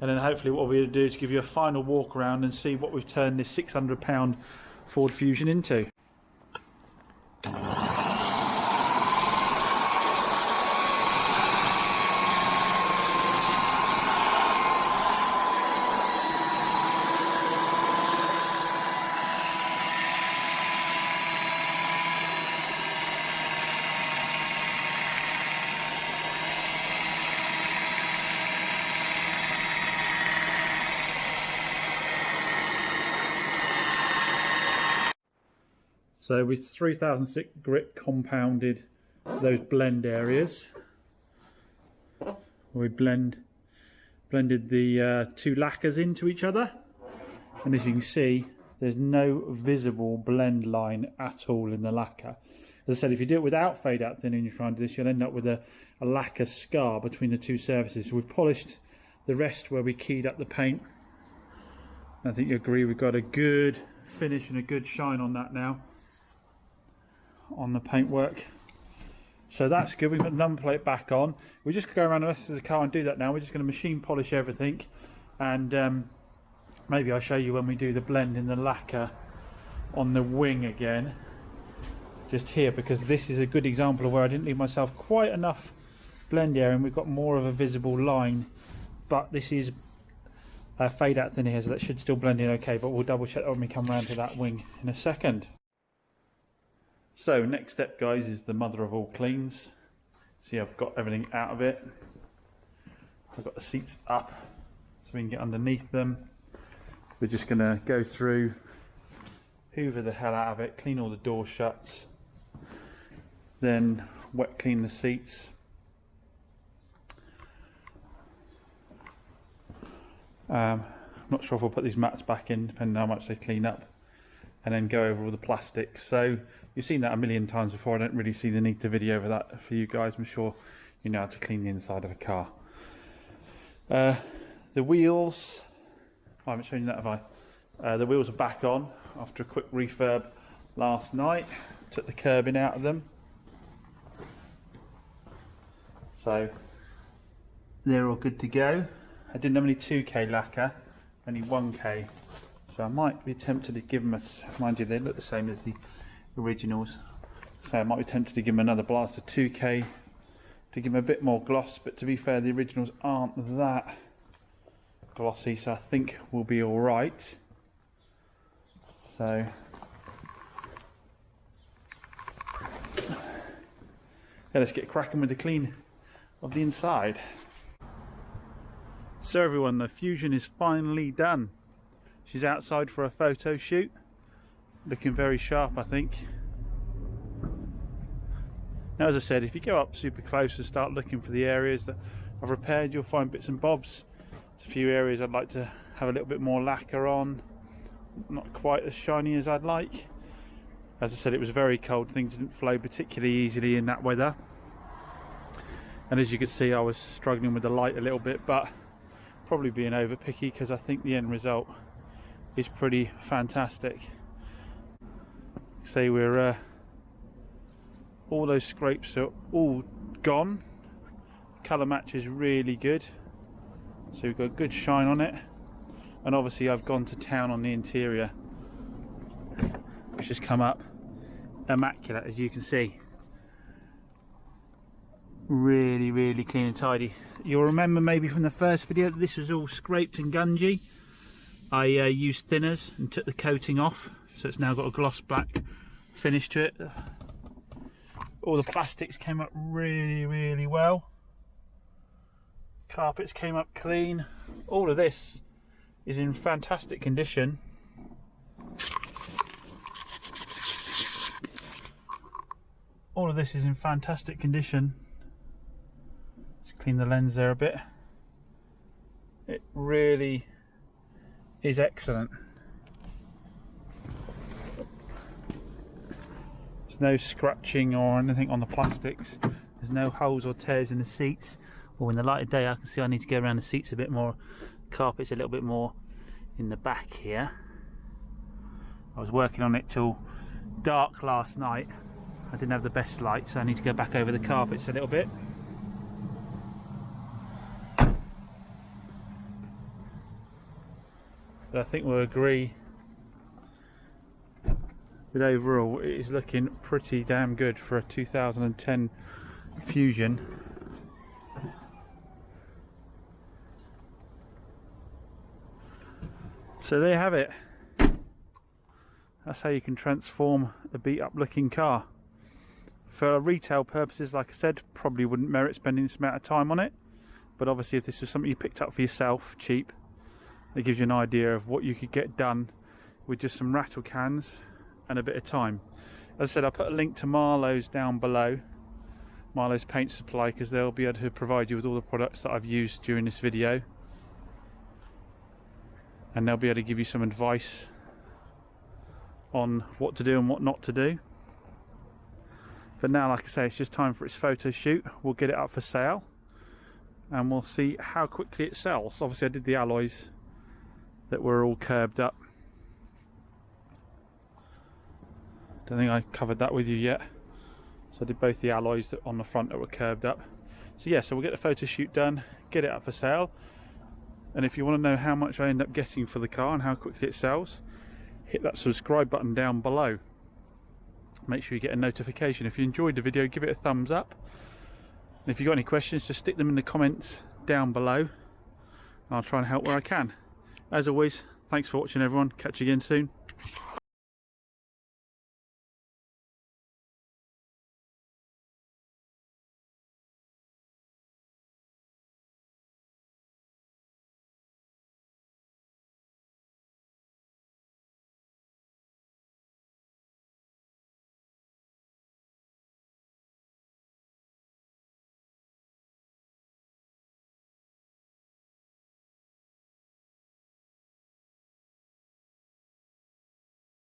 and then hopefully what we'll do is give you a final walk around and see what we've turned this £600 Ford Fusion into. So with 3006 grit compounded those blend areas, we blended the two lacquers into each other, and as you can see, there's no visible blend line at all in the lacquer. As I said, if you do it without fade out thinning and you're trying to do this, you'll end up with a lacquer scar between the two surfaces. So we've polished the rest where we keyed up the paint. I think you agree we've got a good finish and a good shine on that now, on the paintwork. So that's good. We've got the number plate back on. We're just going to go around the rest of the car and do that now. We're just going to machine polish everything, and maybe I'll show you when we do the blend in the lacquer on the wing again, just here, because this is a good example of where I didn't leave myself quite enough blend area and we've got more of a visible line, but this is fade out thin here, so that should still blend in okay, but we'll double check that when we come around to that wing in a second. So next step, guys, is the mother of all cleans. See, I've got everything out of it. I've got the seats up so we can get underneath them. We're just going to go through, hoover the hell out of it, clean all the door shuts, then wet clean the seats. I'm not sure if we'll put these mats back in, depending on how much they clean up, and then go over all the plastics. So you've seen that a million times before. I don't really see the need to video over that for you guys. I'm sure you know how to clean the inside of a car. The wheels, I haven't shown you that, have I? The wheels are back on after a quick refurb last night. Took the curbing out of them, so they're all good to go. I didn't have any 2K lacquer, only 1K, So I might be tempted to give them mind you, they look the same as the originals. So I might be tempted to give them another blast of 2K to give them a bit more gloss, but to be fair, the originals aren't that glossy, so I think we'll be alright. So yeah, let's get cracking with the clean of the inside. So everyone, the Fusion is finally done. She's outside for a photo shoot, looking very sharp, I think. Now, as I said, if you go up super close and start looking for the areas that I've repaired, you'll find bits and bobs. There's a few areas I'd like to have a little bit more lacquer on, not quite as shiny as I'd like. As I said, it was very cold, things didn't flow particularly easily in that weather. And as you can see, I was struggling with the light a little bit, but probably being over picky, because I think the end result is pretty fantastic. Say we're all those scrapes are all gone. Colour match is really good, so we've got a good shine on it. And obviously I've gone to town on the interior, which has come up immaculate, as you can see. Really clean and tidy. You'll remember maybe from the first video that this was all scraped and gungy. I used thinners and took the coating off, so it's now got a gloss black finish to it. All the plastics came up really well. Carpets came up clean. All of this is in fantastic condition. All of this is in fantastic condition. Just clean the lens there a bit. It really is excellent. There's no scratching or anything on the plastics. There's no holes or tears in the seats. Or in the light of day, I can see I need to go around the seats a bit more. Carpet's a little bit more in the back here. I was working on it till dark last night. I didn't have the best light, so I need to go back over the carpets a little bit. But I think we'll agree that overall it is looking pretty damn good for a 2010 Fusion. So there you have it. That's how you can transform a beat up looking car. For retail purposes, like I said, probably wouldn't merit spending this amount of time on it, but obviously if this was something you picked up for yourself cheap, it gives you an idea of what you could get done with just some rattle cans and a bit of time. As I said, I'll put a link to Marlowe's down below, Marlowe's paint supply, because they'll be able to provide you with all the products that I've used during this video, and they'll be able to give you some advice on what to do and what not to do. But now, like I say, it's just time for its photo shoot. We'll get it up for sale and we'll see how quickly it sells. Obviously I did the alloys that were all curbed up. Don't think I covered that with you yet. So I did both the alloys that on the front that were curbed up. So yeah, so we'll get the photo shoot done, get it up for sale. And if you want to know how much I end up getting for the car and how quickly it sells, hit that subscribe button down below. Make sure you get a notification. If you enjoyed the video, give it a thumbs up. And if you've got any questions, just stick them in the comments down below, and I'll try and help where I can. As always, thanks for watching everyone. Catch you again soon.